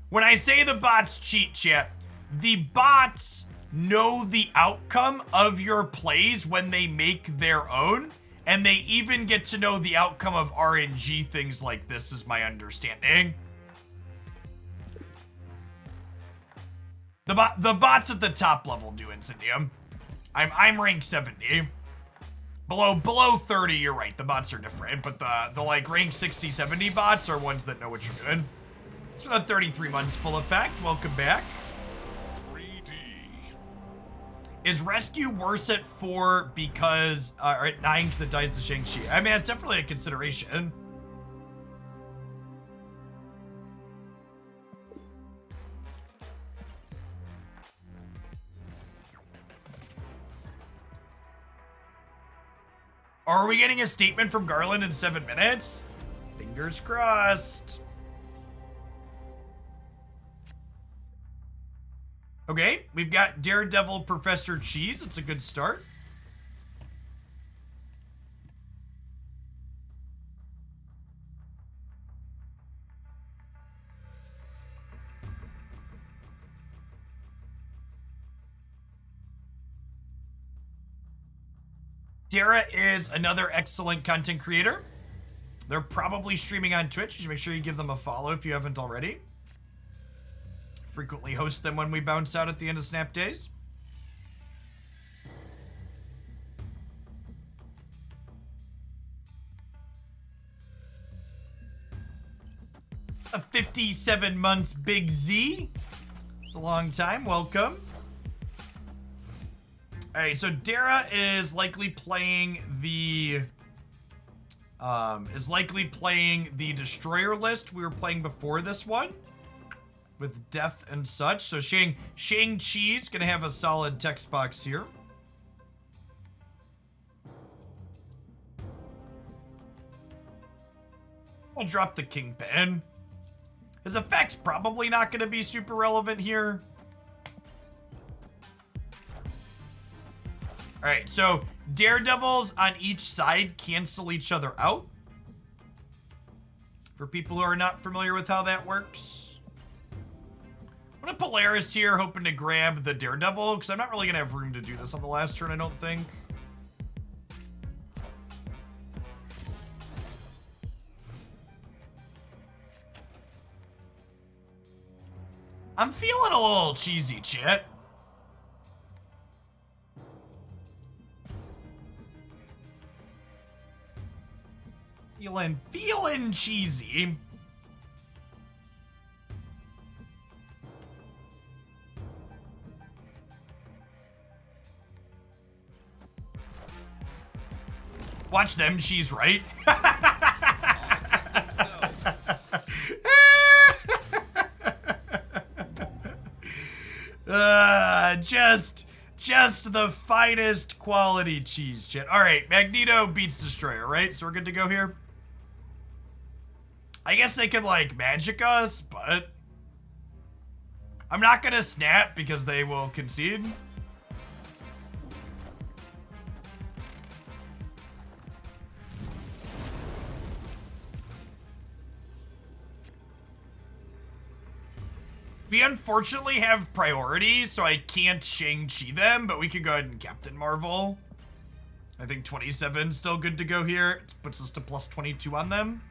when I say the bots cheat, chat, the bots know the outcome of your plays when they make their own, and they even get to know the outcome of RNG things like this, is my understanding. The bots at the top level do Incendium. I'm rank 70. Below 30, you're right, the bots are different, but the like rank 60, 70 bots are ones that know what you're doing. So that 33 months full effect, welcome back. 3D. Is rescue worse at 4 because, or at 9 because it dies to Shang-Chi? I mean, it's definitely a consideration. Are we getting a statement from Garland in 7 minutes? Fingers crossed. Okay, we've got Daredevil Professor Cheese. It's a good start. Dara is another excellent content creator. They're probably streaming on Twitch. You should make sure you give them a follow if you haven't already. Frequently host them when we bounce out at the end of Snap Days. A 57 months Big Z. It's a long time. Welcome. All right, so Dara is likely playing the Destroyer list we were playing before this one, with death and such. So Shang-Chi's gonna have a solid text box here. I'll drop the Kingpin. His effect's probably not gonna be super relevant here. All right, so Daredevils on each side cancel each other out. For people who are not familiar with how that works. I'm gonna Polaris here, hoping to grab the Daredevil, because I'm not really gonna have room to do this on the last turn, I don't think. I'm feeling a little cheesy, chat. Feeling cheesy. Watch them cheese, right? All systems go. Just the finest quality cheese, chat. All right, Magneto beats Destroyer, right? So we're good to go here. I guess they could, like, magic us, but I'm not gonna snap because they will concede. We unfortunately have priority, so I can't Shang-Chi them, but we could go ahead and Captain Marvel. I think 27's still good to go here. It puts us to plus 22 on them.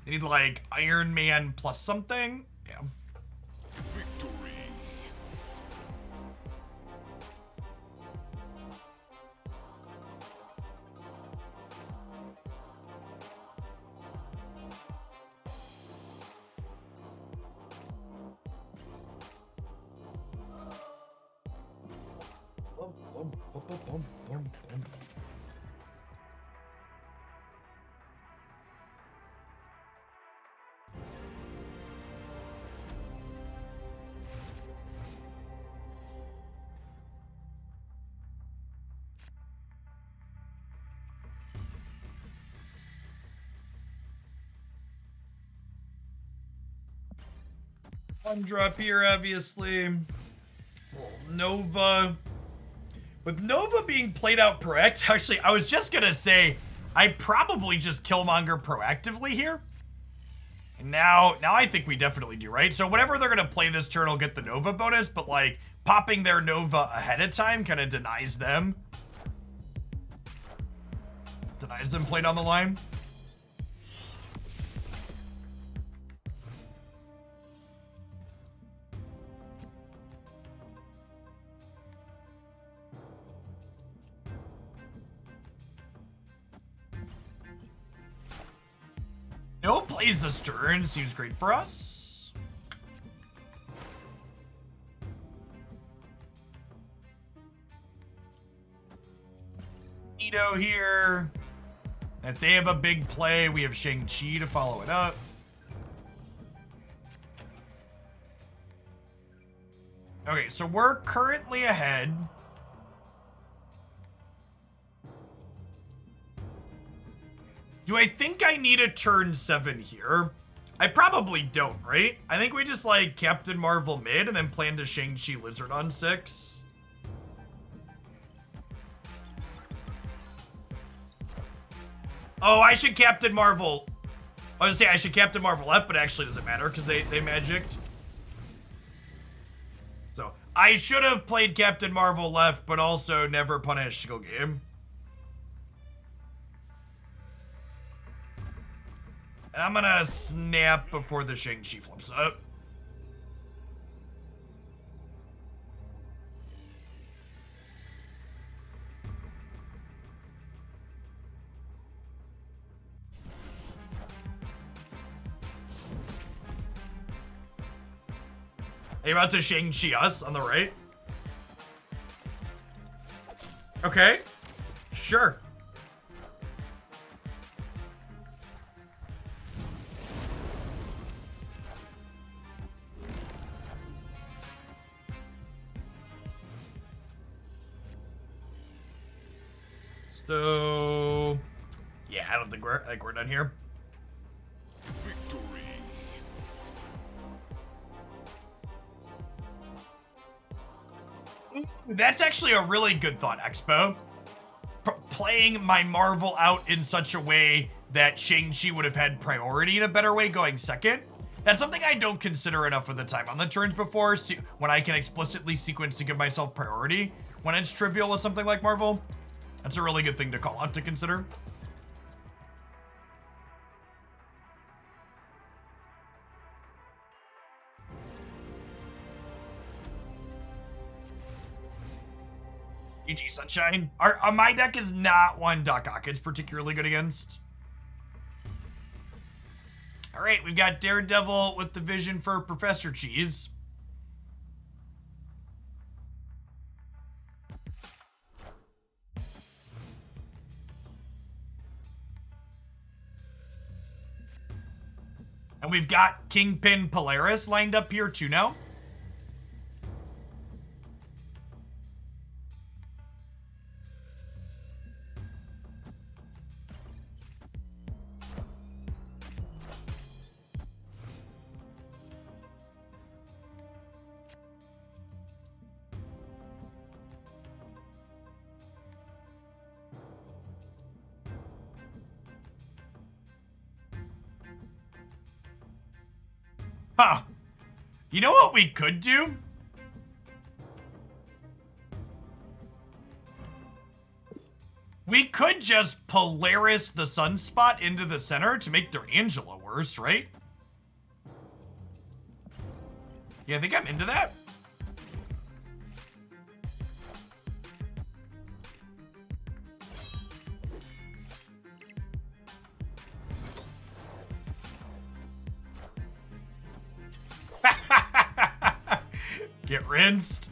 They need, like, Iron Man plus something. Yeah. Victory. One drop here, obviously. Nova. With Nova being played out proact, actually, I was just gonna say, I probably just Killmonger proactively here. And now I think we definitely do, right? So whatever they're gonna play this turn will get the Nova bonus, but like, popping their Nova ahead of time kind of denies them. Denies them play down the line. No plays this turn. Seems great for us. Magneto here. If they have a big play, we have Shang-Chi to follow it up. Okay, so we're currently ahead. Do I think I need a turn 7 here? I probably don't, right? I think we just like Captain Marvel mid and then plan to Shang-Chi Lizard on 6. Oh, I should Captain Marvel. I was gonna say I should Captain Marvel left, but actually doesn't matter because they magicked. So I should have played Captain Marvel left, but also never punished Skill Game. And I'm gonna snap before the Shang-Chi flips up. Are you about to Shang-Chi us on the right? Okay. Sure. So, yeah, I don't think we're done here. Victory. That's actually a really good thought, Expo. Playing my Marvel out in such a way that Shang-Chi would have had priority in a better way going second. That's something I don't consider enough of the time on the turns before, when I can explicitly sequence to give myself priority when it's trivial with something like Marvel. That's a really good thing to call out to consider. GG, Sunshine. My deck is not one Doc Ock it's particularly good against. All right, we've got Daredevil with the vision for Professor Cheese. And we've got Kingpin Polaris lined up here too now. Huh. You know what we could do? We could just Polaris the Sunspot into the center to make their Angela worse, right? Yeah, I think I'm into that. Get rinsed.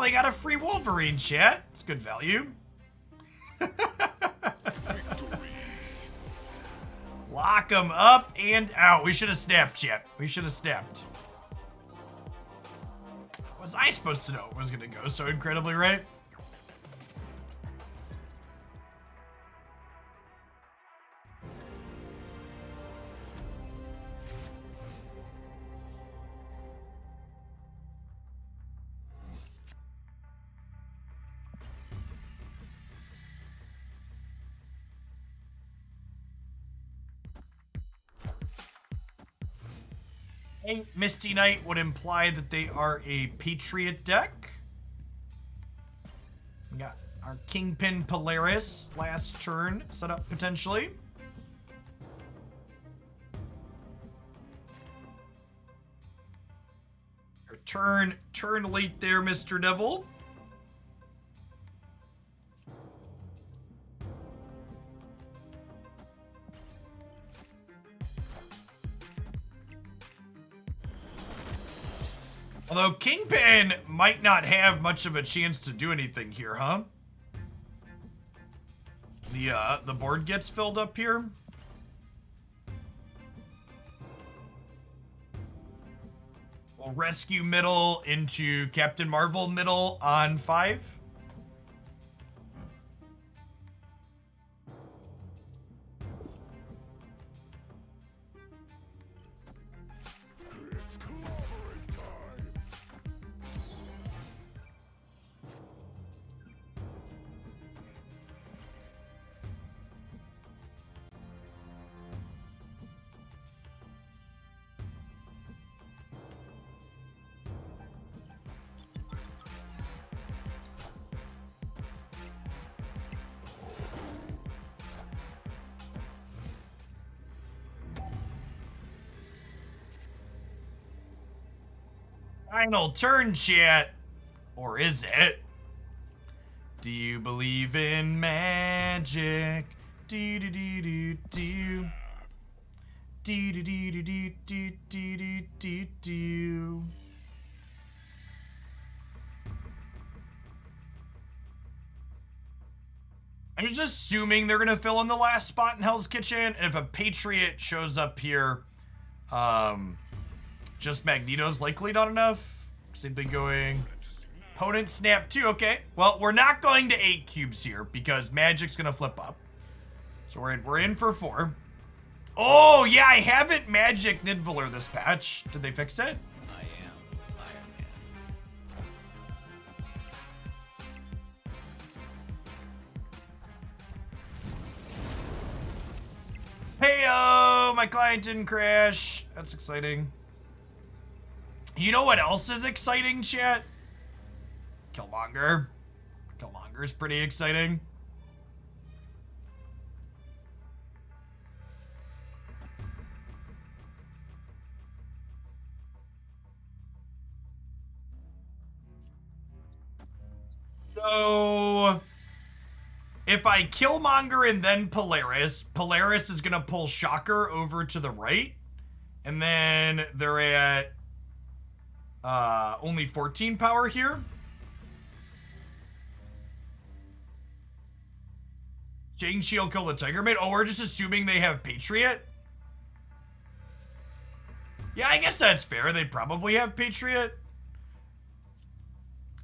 they got a free Wolverine, chat. It's good value. Lock him up and out. We should have snapped, chat. We should have snapped. Was I supposed to know it was going to go so incredibly right? A Misty Knight would imply that they are a Patriot deck. We got our Kingpin Polaris last turn set up potentially. Your turn late there, Mr. Devil. Although Kingpin might not have much of a chance to do anything here, huh? The board gets filled up here. We'll rescue middle into Captain Marvel middle on 5. Final turn, chat. Or is it? Do you believe in magic? Do do do do do. Do do do do do do do do do. I'm just assuming they're gonna fill in the last spot in Hell's Kitchen, and if a Patriot shows up here, just Magneto's likely not enough. Same thing going. Opponent snap 2. Okay. Well, we're not going to 8 cubes here because Magic's gonna flip up. So we're in for 4. Oh yeah, I haven't Magic Nidvaler this patch. Did they fix it? I am Iron Man. Hey-oh, my client didn't crash. That's exciting. You know what else is exciting, chat? Killmonger. Killmonger's pretty exciting. So, if I Killmonger and then Polaris, Polaris is gonna pull Shocker over to the right, and then they're at only 14 power here. Shang-Chi will kill the Tiger Maid. Oh, we're just assuming they have Patriot? Yeah, I guess that's fair. They probably have Patriot.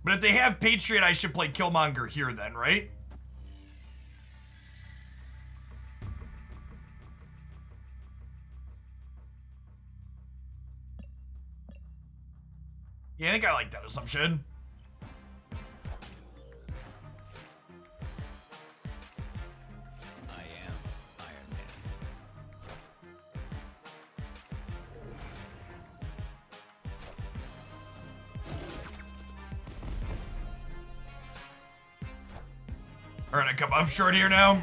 But if they have Patriot, I should play Killmonger here then, right? Yeah, I think I like that assumption. I am Iron Man. We're gonna come up short here now.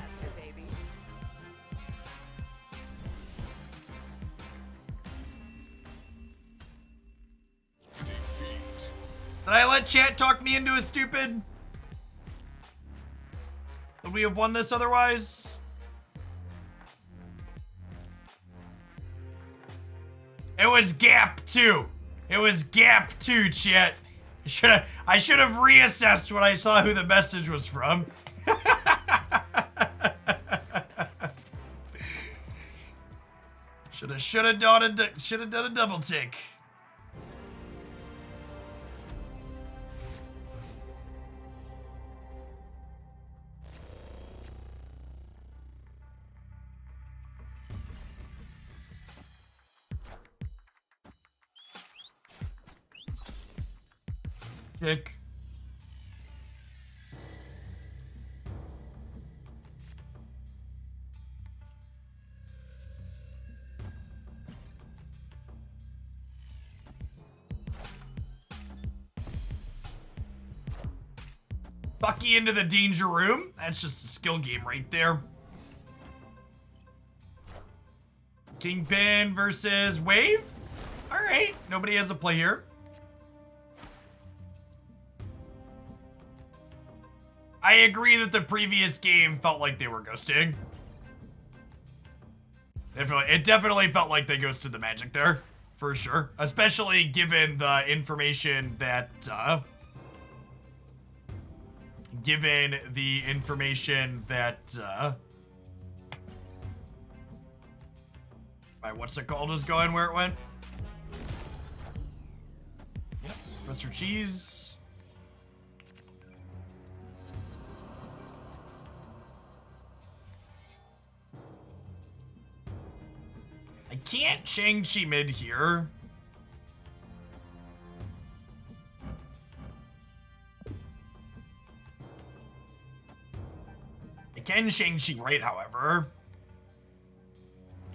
Did I let chat talk me into a stupid? Would we have won this otherwise? It was gap 2. It was gap 2, chat. I should have reassessed when I saw who the message was from. Should have done a double tick. Tick. Bucky into the danger room. That's just a skill game right there. Kingpin versus Wave. All right, nobody has a play here. I agree that the previous game felt like they were ghosting. It definitely felt like they ghosted the magic there, for sure. Especially given the information that, my what's it called was going where it went. Yep, Professor Cheese. I can't Shang-Chi mid here. I can Shang-Chi right, however.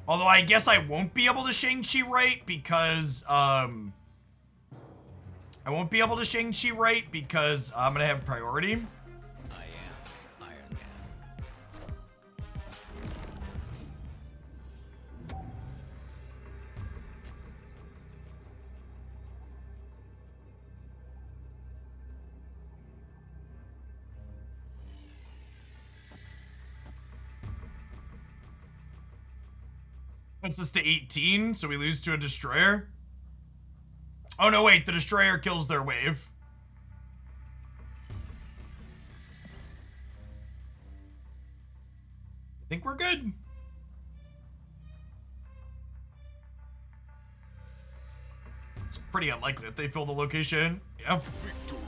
Although I guess I won't be able to Shang-Chi right because, I'm gonna have priority. I am Iron Man. Puts us to 18, so we lose to a destroyer. Oh no, wait, the destroyer kills their wave. I think we're good. It's pretty unlikely that they fill the location. Yeah. Victory.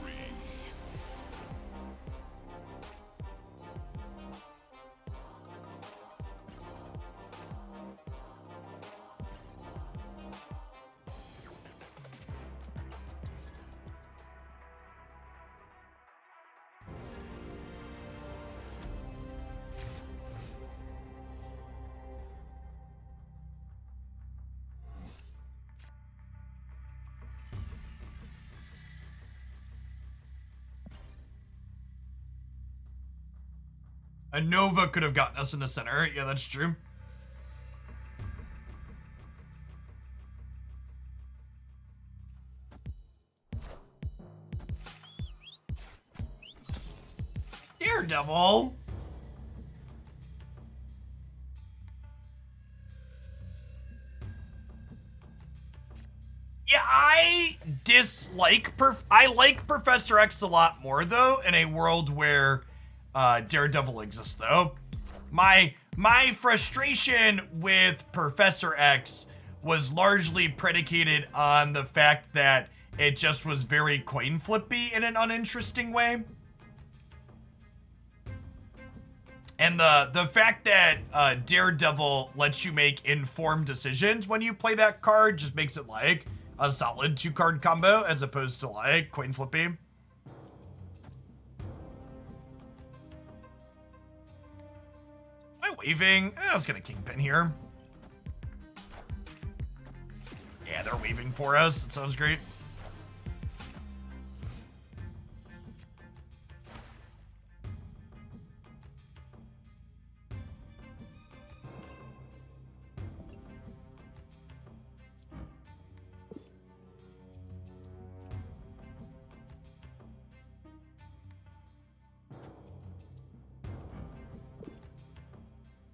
A Nova could have gotten us in the center. Yeah, that's true. Daredevil. Yeah, I like Professor X a lot more though in a world where Daredevil exists though. My frustration with Professor X was largely predicated on the fact that it just was very coin flippy in an uninteresting way. And the fact that Daredevil lets you make informed decisions when you play that card just makes it like a solid 2-card combo as opposed to like coin flippy. Am I waving? I was gonna Kingpin here. Yeah, they're waving for us. That sounds great.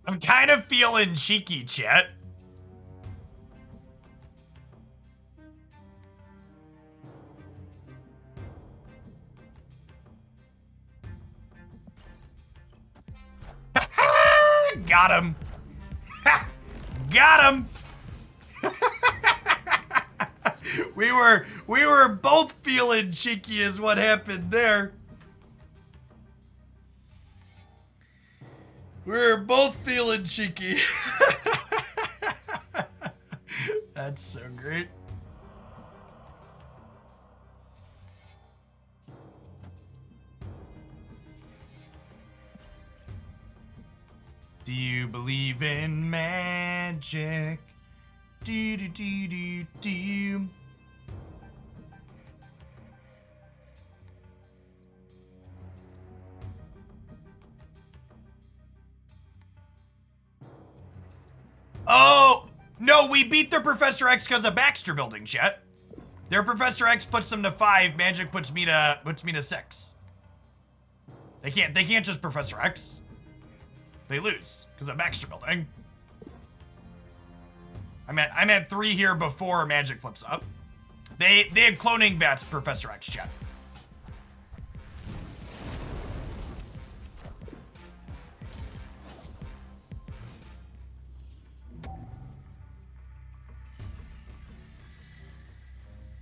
I'm kind of feeling cheeky, chat. Got him. Got him. we were both feeling cheeky is what happened there. We were both feeling cheeky. That's so great. Do you believe in magic? Do do do do do. Oh no, we beat their Professor X because of Baxter Building, chat. Their Professor X puts them to 5. Magic puts me to 6. They can't just Professor X. They lose because of Baxter Building. I'm at 3 here before Magic flips up. They had cloning vats Professor X, chat.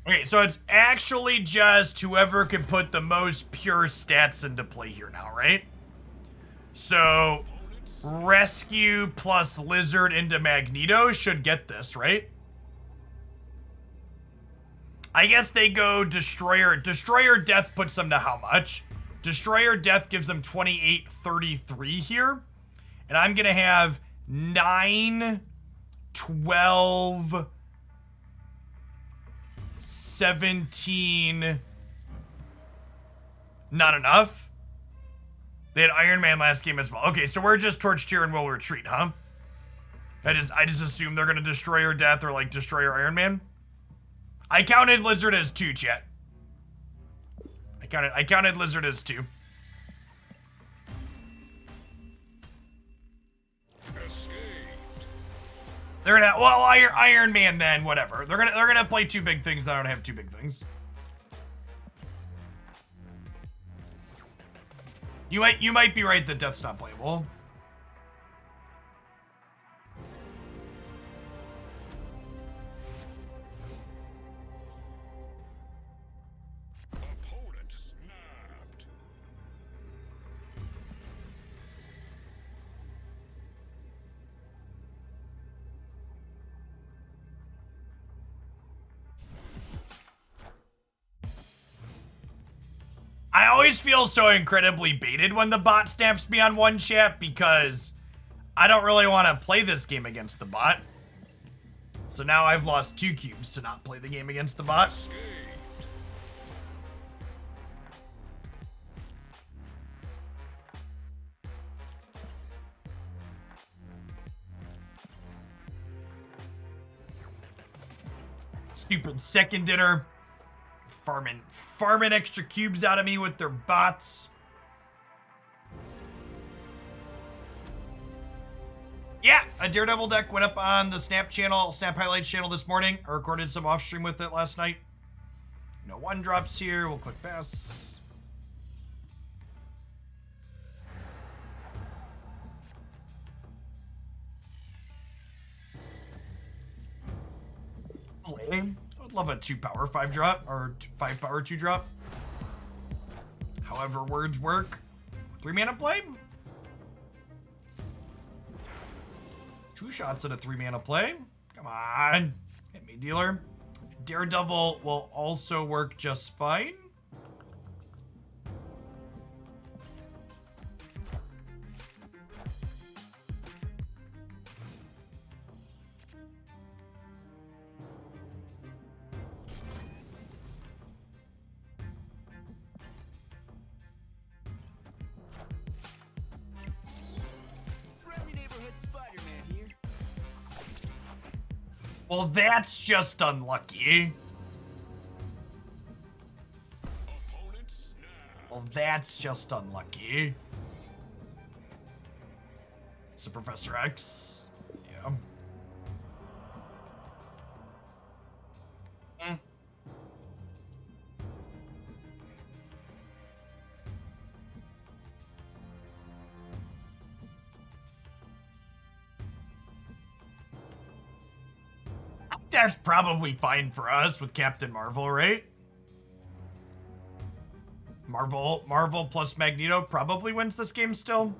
Okay, so it's actually just whoever can put the most pure stats into play here now, right? So Rescue plus Lizard into Magneto should get this, right? I guess they go Destroyer. Destroyer Death puts them to how much? Destroyer Death gives them 28-33 here. And I'm going to have 9, 12, 17. Not enough? They had Iron Man last game as well. Okay, so we're just torched here and we'll retreat, huh? I just assume they're gonna Destroyer Death or like Destroyer Iron Man. I counted Lizard as 2, chat. I counted Lizard as 2. They're gonna Iron Man then, whatever. They're gonna play 2 big things. I don't have 2 big things. You might be right that Death's not playable. Opponent snapped. I always feel so incredibly baited when the bot snaps me on one chat because I don't really want to play this game against the bot. So now I've lost 2 cubes to not play the game against the bot. Stupid second dinner. Farming extra cubes out of me with their bots. Yeah, a Daredevil deck went up on the Snap Highlights channel this morning. I recorded some off stream with it last night. No 1-drops here. We'll click pass. Flame. I'd love a 2-power 5-drop or 5-power 2-drop. However words work. 3-mana play. 2 shots at a 3-mana play. Come on. Hit me, dealer. Daredevil will also work just fine. Well, that's just unlucky. Well, that's just unlucky. So Professor X. Yeah. that's probably fine for us with Captain Marvel, right? Marvel plus Magneto probably wins this game still.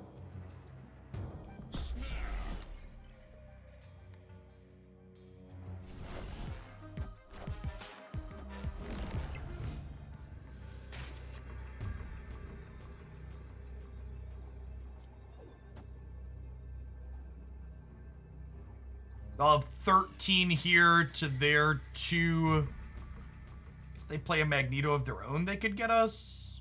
I'll have 13 here to their 2. If they play a Magneto of their own, they could get us.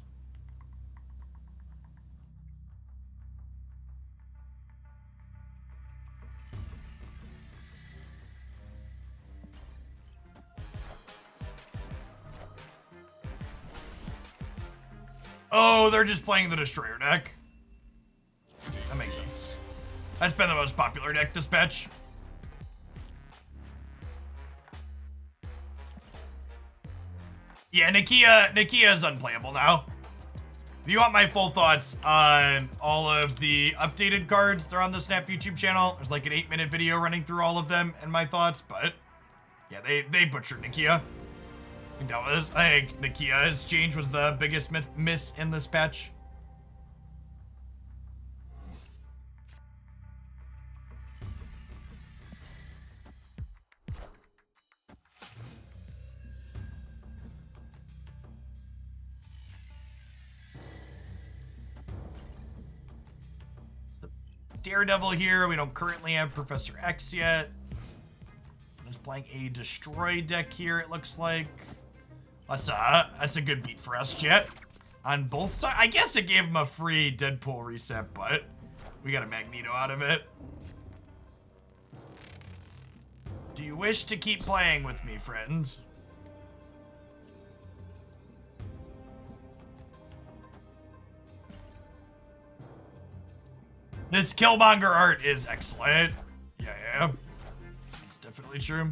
Oh, they're just playing the Destroyer deck. That makes sense. That's been the most popular deck this patch. Yeah, Nakia is unplayable now. If you want my full thoughts on all of the updated cards, they're on the Snap YouTube channel. There's like an 8-minute video running through all of them and my thoughts, but yeah, they butchered Nakia. I think Nakia's change was the biggest miss in this patch. Daredevil here. We don't currently have Professor X yet. I'm just playing a Destroy deck here, it looks like. That's a good beat for us, chat. On both sides. I guess it gave him a free Deadpool reset, but we got a Magneto out of it. Do you wish to keep playing with me, friends? This Killmonger art is excellent. Yeah. It's definitely true.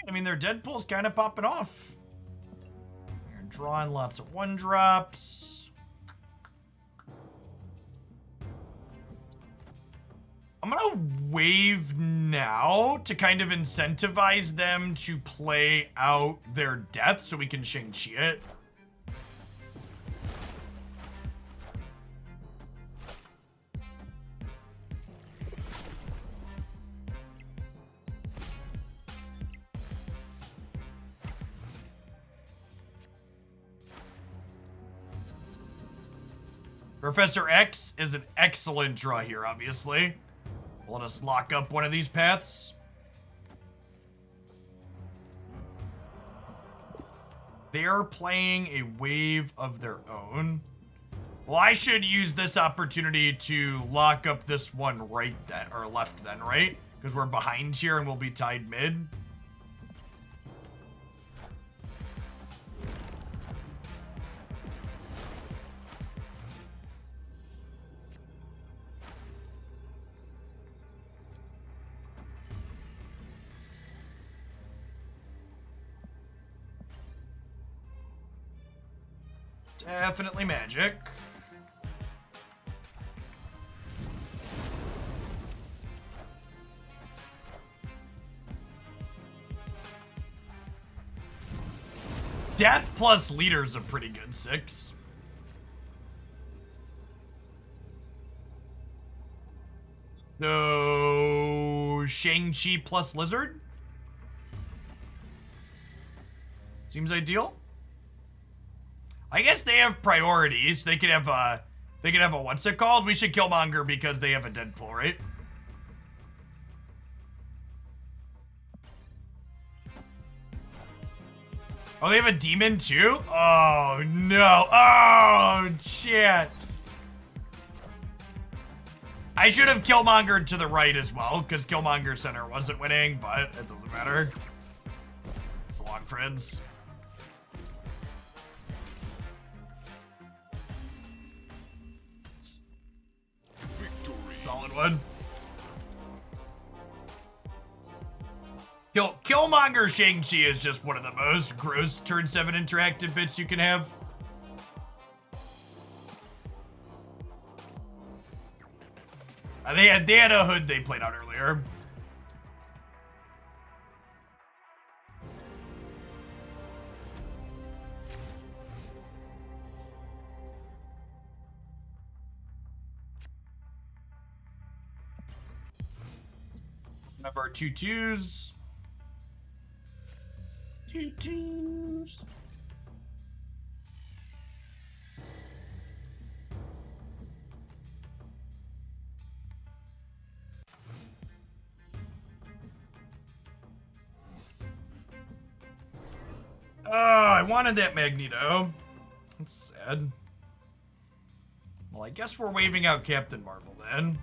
I mean, their Deadpool's kind of popping off. They're drawing lots of 1-drops. I'm gonna wave now to kind of incentivize them to play out their death so we can Shang-Chi it. Professor X is an excellent draw here, obviously. Let us lock up one of these paths. They're playing a wave of their own. Well, I should use this opportunity to lock up this one right then, or left then, right? Because we're behind here and we'll be tied mid. Definitely magic. Death plus leader's a pretty good 6. So Shang-Chi plus Lizard seems ideal. I guess they have priorities. They could have a what's it called? We should Killmonger because they have a Deadpool, right? Oh, they have a demon too? Oh no. Oh shit. I should have Killmonger to the right as well, because Killmonger center wasn't winning, but it doesn't matter. So long, friends. Solid one. Killmonger Shang-Chi is just one of the most gross turn 7 interactive bits you can have. They had a hood they played out earlier. Have our 2/2s. 2/2s. Oh, I wanted that Magneto. That's sad. Well, I guess we're waving out Captain Marvel then.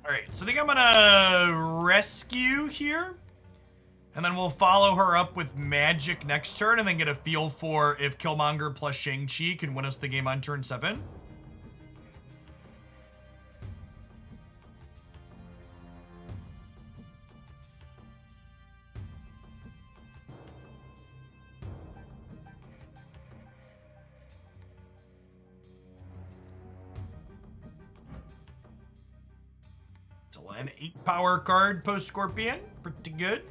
Alright, so I think I'm gonna rescue here. And then we'll follow her up with magic next turn and then get a feel for if Killmonger plus Shang-Chi can win us the game on turn 7. Still an 8 power card post Scorpion. Pretty good.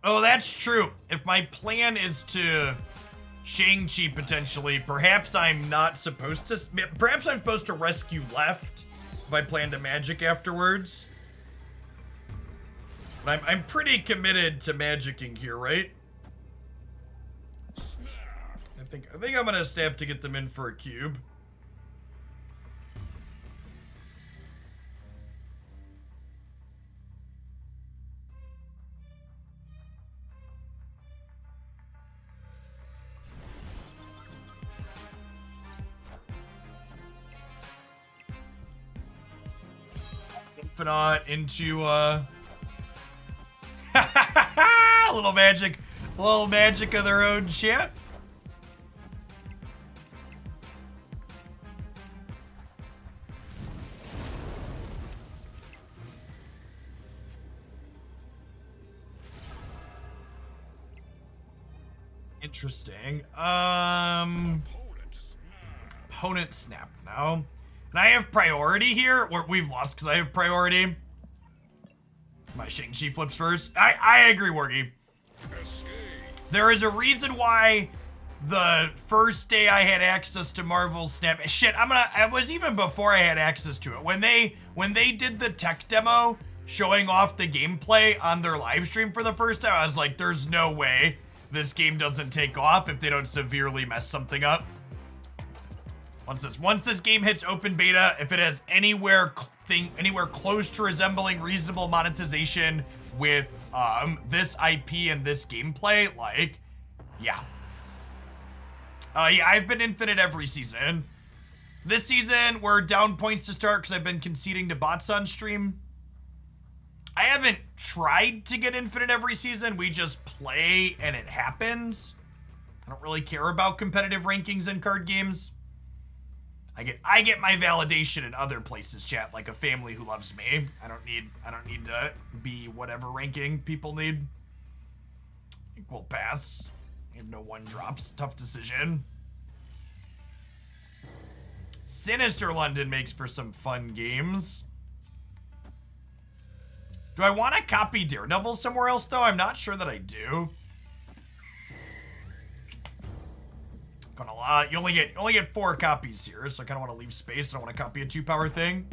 Oh, that's true. If my plan is to Shang-Chi potentially, perhaps I'm not supposed to... Perhaps I'm supposed to rescue left if I plan to magic afterwards. But I'm pretty committed to magicking here, right? I think I'm gonna stab to get them in for a cube. Infinite into a little magic of their own shit. Interesting. Opponent snap now. And I have priority here. We've lost because I have priority. My Shang-Chi flips first. I agree, Wargy. There is a reason why the first day I had access to Marvel Snap. Shit, it was even before I had access to it. When they did the tech demo showing off the gameplay on their live stream for the first time, I was like, there's no way this game doesn't take off if they don't severely mess something up. Once this game hits open beta, if it has anywhere close to resembling reasonable monetization with this IP and this gameplay, like, yeah. Yeah, I've been infinite every season. This season, we're down points to start because I've been conceding to bots on stream. I haven't tried to get infinite every season. We just play and it happens. I don't really care about competitive rankings in card games. I get my validation in other places, chat, like a family who loves me. I don't need to be whatever ranking people need. I think we'll pass. I have no 1-drops. Tough decision. Sinister London makes for some fun games. Do I want to copy Daredevil somewhere else, though? I'm not sure that I do. You only get 4 copies here, so I kind of want to leave space. I don't want to copy a 2-power thing.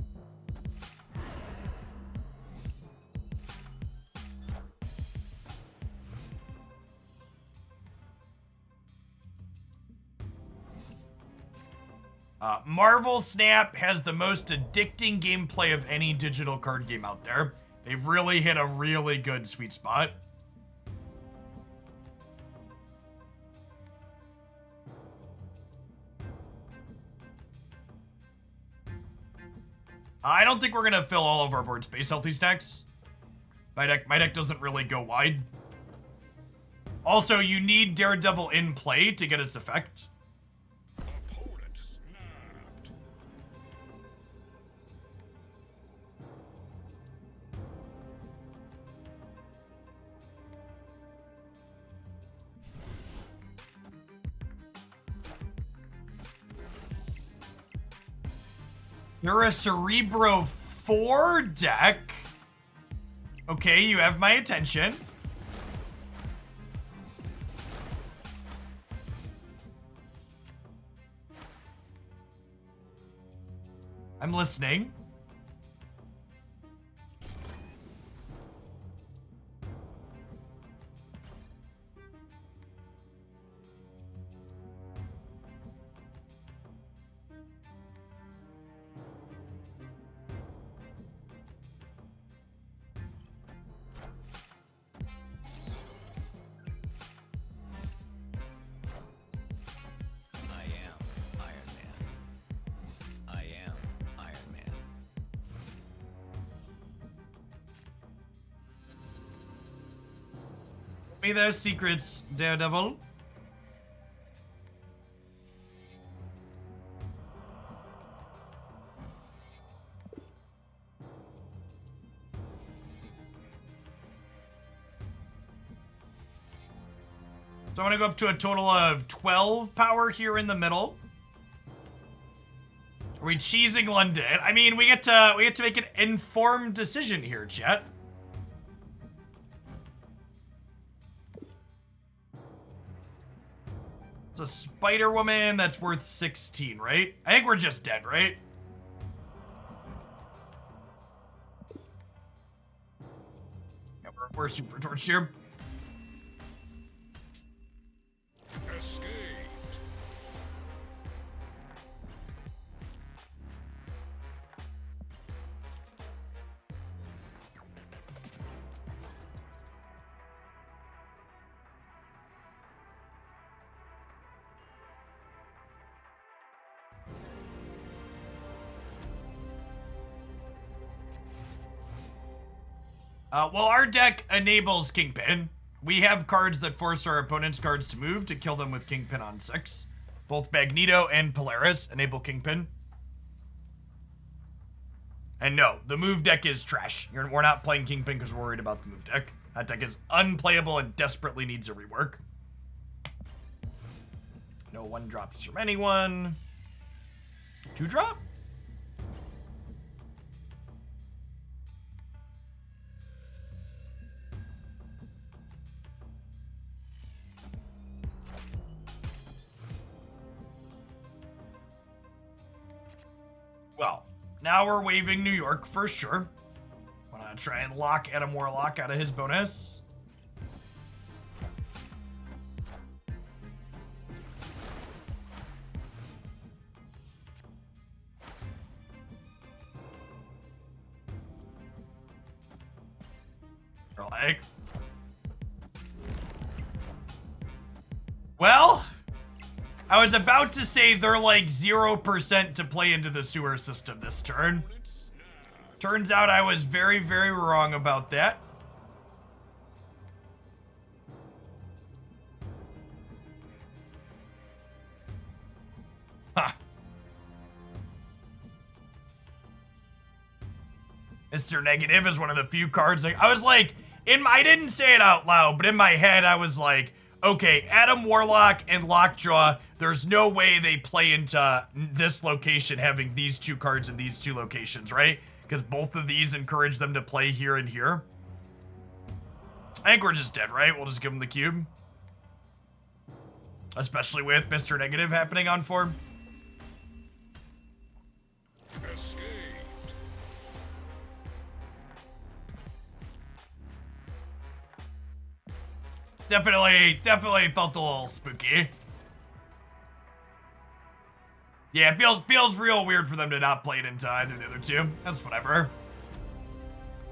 Marvel Snap has the most addicting gameplay of any digital card game out there. They've really hit a really good sweet spot. I don't think we're gonna fill all of our board space healthy stacks. My deck doesn't really go wide. Also, you need Daredevil in play to get its effect. Opponent snapped. You're a Cerebro 4 deck. Okay, you have my attention. I'm listening. I am Iron Man. I am Iron Man. Give me those secrets, Daredevil. So I'm gonna go up to a total of 12 power here in the middle. Are we cheesing London? I mean, we get to make an informed decision here, chat. It's a Spider-Woman that's worth 16, right? I think we're just dead, right? Yeah, we're super torched here. Escaped. Well, our deck enables Kingpin. We have cards that force our opponent's cards to move to kill them with Kingpin on 6. Both Magneto and Polaris enable Kingpin. And no, the move deck is trash. We're not playing Kingpin because we're worried about the move deck. That deck is unplayable and desperately needs a rework. No 1-drops from anyone. 2-drop? Well, now we're waving New York for sure. Wanna try and lock Adam Warlock out of his bonus. They're like, well, I was about to say they're like 0% to play into the sewer system this turn. Turns out I was very, very wrong about that. Ha. Mr. Negative is one of the few cards I was like, I didn't say it out loud, but in my head I was like, okay, Adam Warlock and Lockjaw, there's no way they play into this location having these two cards in these two locations, right? Because both of these encourage them to play here and here. I think we're just dead, right? We'll just give them the cube. Especially with Mr. Negative happening on 4. Escaped. Definitely felt a little spooky. Yeah, it feels real weird for them to not play it into either of the other two. That's whatever.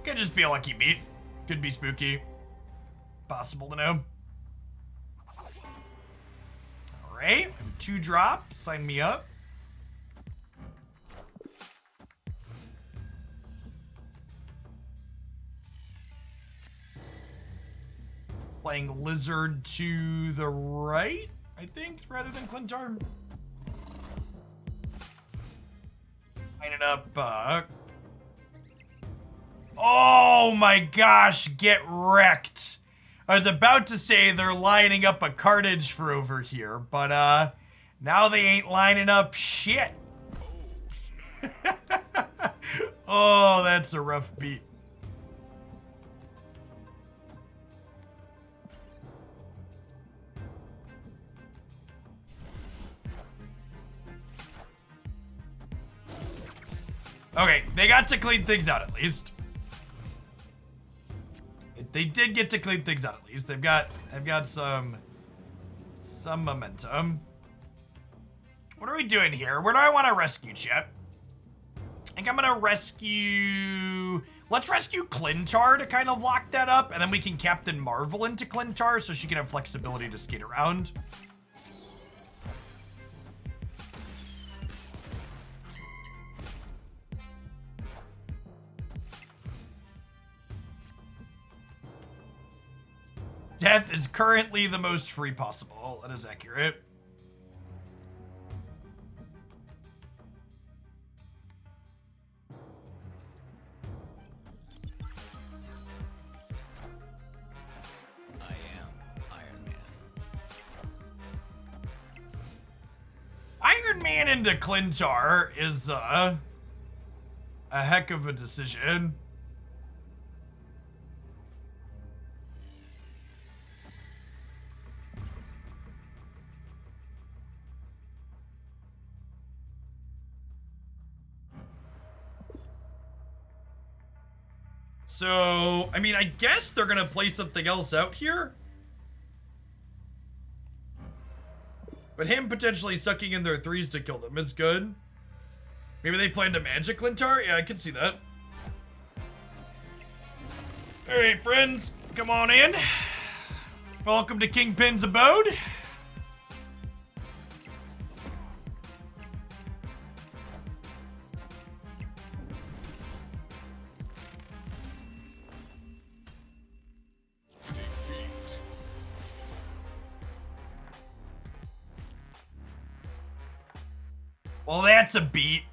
Could just be a lucky beat. Could be spooky. Possible to know. Alright, 2-drop. Sign me up. Playing Lizard to the right, I think, rather than Clintar. Lining up, oh my gosh, get wrecked. I was about to say they're lining up a Carnage for over here, but now they ain't lining up shit. Oh, that's a rough beat. Okay, they got to clean things out at least. They did get to clean things out at least. They've got some momentum. What are we doing here? Where do I want to rescue, chat? I think I'm gonna rescue. Let's rescue Clintar to kind of lock that up, and then we can Captain Marvel into Clintar so she can have flexibility to skate around. Death is currently the most free possible. That is accurate. I am Iron Man. Iron Man into Clintar is a heck of a decision. So, I mean, I guess they're gonna play something else out here. But him potentially sucking in their threes to kill them is good. Maybe they plan to magic Clintar? Yeah, I can see that. Alright, friends, come on in. Welcome to Kingpin's abode. Defeat. Well, that's a beat.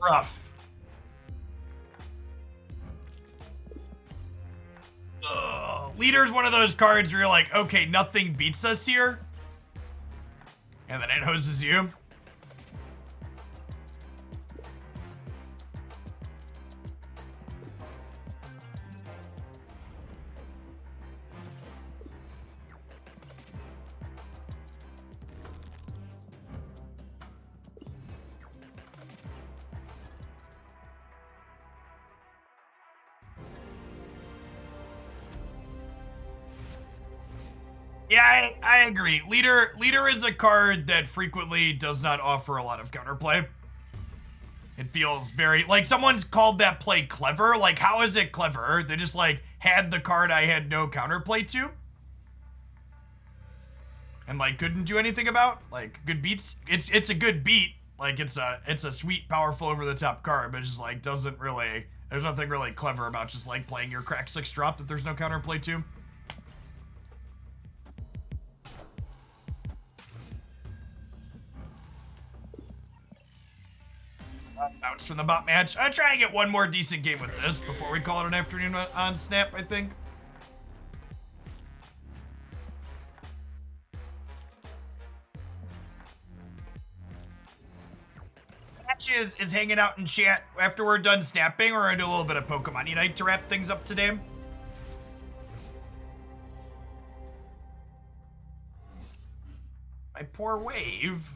Rough. Ugh. Leader's one of those cards where you're like, okay, nothing beats us here. And then it hoses you. Yeah, I agree. Leader is a card that frequently does not offer a lot of counterplay. It feels very like someone's called that play clever. Like, how is it clever? They just like had the card I had no counterplay to. And like couldn't do anything about. Like good beats. It's a good beat. Like it's a sweet, powerful, over the top card, but it just like doesn't really, there's nothing really clever about just like playing your crack 6 drop that there's no counterplay to. Bounce from the bot match. I'll try and get one more decent game with this before we call it an afternoon on Snap, I think. Match is hanging out in chat after we're done snapping. We're gonna do a little bit of Pokemon Unite to wrap things up today. My poor Wave.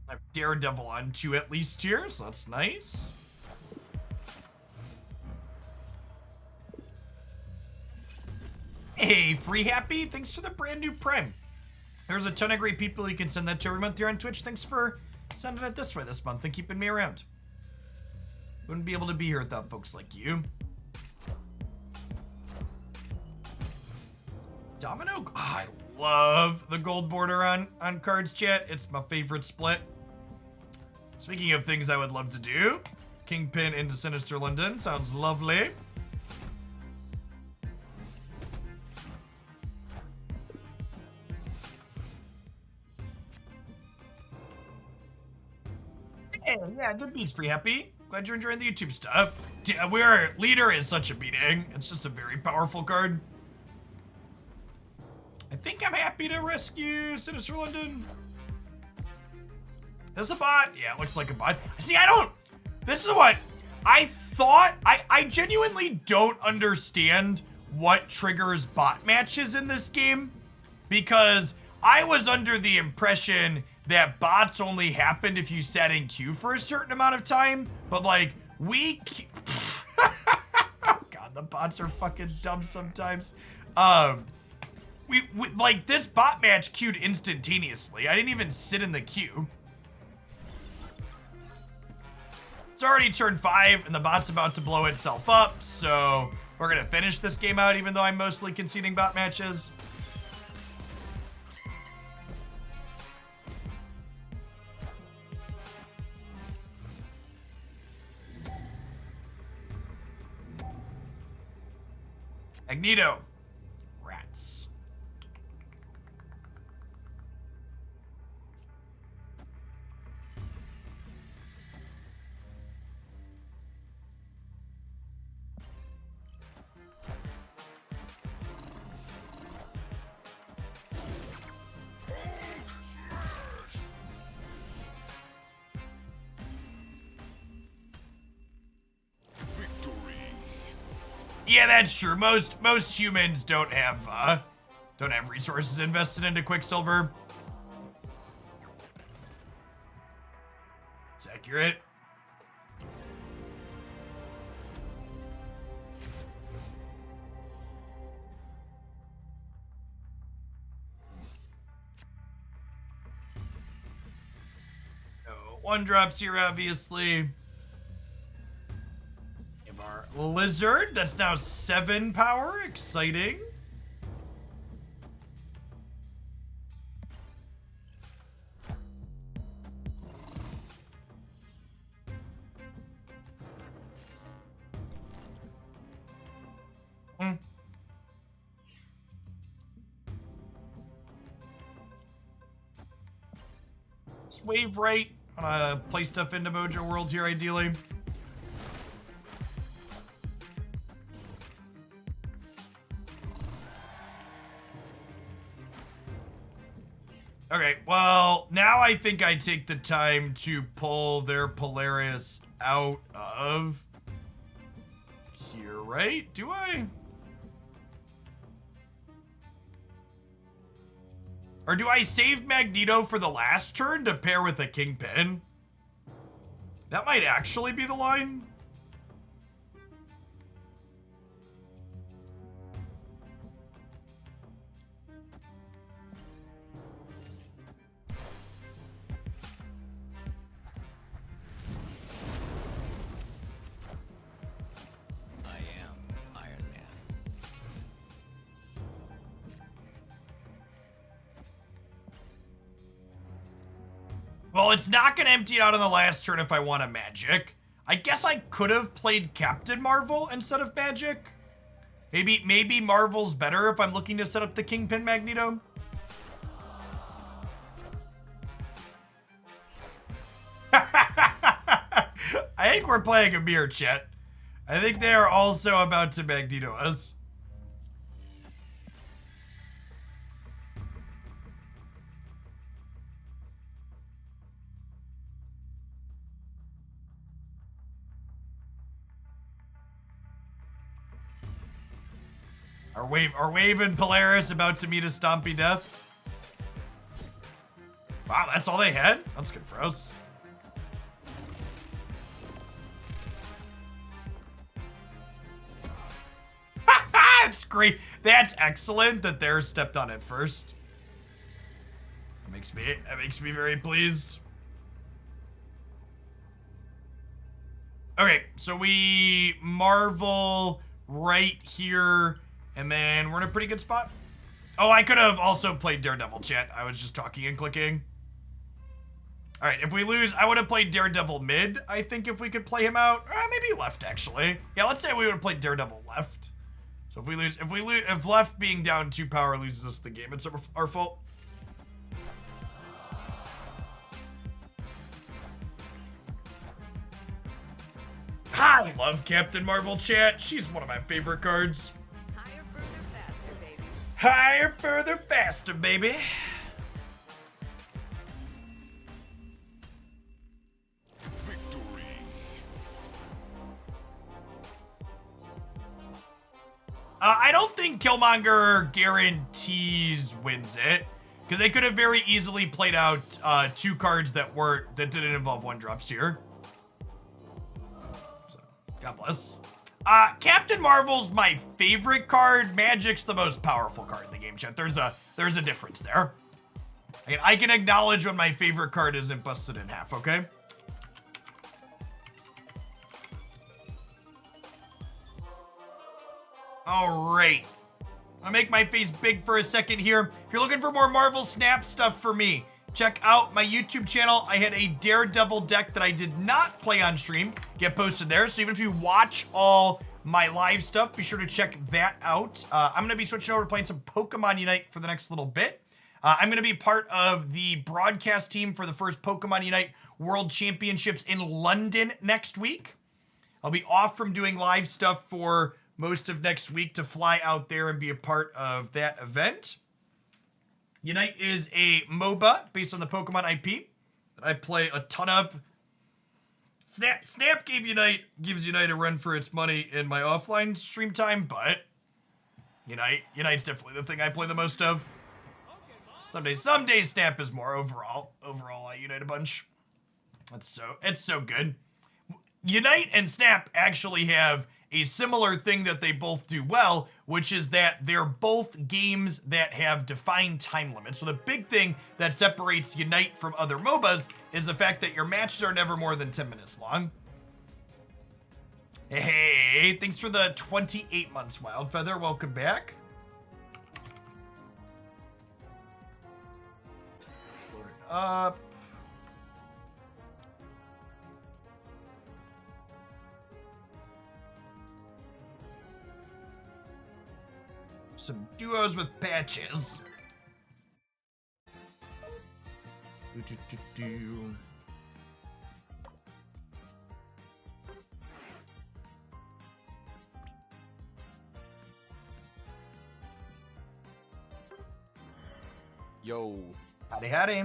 I have Daredevil on 2 at least here, so that's nice. Hey, Free Happy, thanks for the brand new Prime. There's a ton of great people you can send that to every month here on Twitch. Thanks for sending it this way this month and keeping me around. Wouldn't be able to be here without folks like you. Domino, I love the gold border on cards, chat. It's my favorite split. Speaking of things I would love to do, Kingpin into Sinister London sounds lovely. Hey, yeah, good beats, Free Happy. Glad you're enjoying the YouTube stuff. Leader is such a beating. It's just a very powerful card. I think I'm happy to rescue Sinister London. Is this a bot? Yeah, it looks like a bot. See, this is what I thought. I genuinely don't understand what triggers bot matches in this game, because I was under the impression that bots only happened if you sat in queue for a certain amount of time, but like God, the bots are fucking dumb sometimes. We like this bot match queued instantaneously. I didn't even sit in the queue. It's already turn 5 and the bot's about to blow itself up, so we're gonna finish this game out even though I'm mostly conceding bot matches. Magneto. Rats. Yeah, that's true. Most humans don't have resources invested into Quicksilver. It's accurate. No, 1-drops here, obviously. Our lizard, that's now 7 power, exciting. Just wave right. I'm gonna play stuff into Mojo World here, ideally. Okay, well, now I think I take the time to pull their Polaris out of here, right? Do I? Or do I save Magneto for the last turn to pair with a Kingpin? That might actually be the line. Well, it's not going to empty it out on the last turn if I want a magic. I guess I could have played Captain Marvel instead of magic. Maybe Marvel's better if I'm looking to set up the Kingpin Magneto. I think we're playing a mirror, chat. I think they are also about to Magneto us. Are Wave and Polaris about to meet a stompy death? Wow, that's all they had? That's good for us. It's great. That's excellent that they're stepped on it first. That makes me very pleased. Okay, so we Marvel right here, and then we're in a pretty good spot. Oh, I could have also played Daredevil, chat. I was just talking and clicking. All right, if we lose, I would have played Daredevil mid, I think, if we could play him out. Maybe left, actually. Yeah, let's say we would have played Daredevil left. So if left being down 2 power loses us the game, it's our fault. I love Captain Marvel, chat. She's one of my favorite cards. Higher, further, faster, baby. Higher, further, faster, baby. Victory. I don't think Killmonger guarantees wins it, because they could have very easily played out 2 cards that didn't involve 1-drops here. So, God bless. Captain Marvel's my favorite card. Magic's the most powerful card in the game, chat. There's a difference there. I can acknowledge when my favorite card isn't busted in half, okay? All right. I'll make my face big for a second here. If you're looking for more Marvel Snap stuff for me, check out my YouTube channel. I had a Daredevil deck that I did not play on stream get posted there. So even if you watch all my live stuff, be sure to check that out. I'm going to be switching over to playing some Pokemon Unite for the next little bit. I'm going to be part of the broadcast team for the first Pokemon Unite World Championships in London next week. I'll be off from doing live stuff for most of next week to fly out there and be a part of that event. Unite is a MOBA based on the Pokemon IP that I play a ton of. Snap gives Unite a run for its money in my offline stream time, but Unite's definitely the thing I play the most of. Some days Snap is more overall. Overall, I Unite a bunch. It's so good. Unite and Snap actually have a similar thing that they both do well, which is that they're both games that have defined time limits. So the big thing that separates Unite from other MOBAs is the fact that your matches are never more than 10 minutes long. Hey, thanks for the 28 months, Wildfeather. Welcome back. Let's load it up. Some duos with patches. Yo. Howdy, howdy.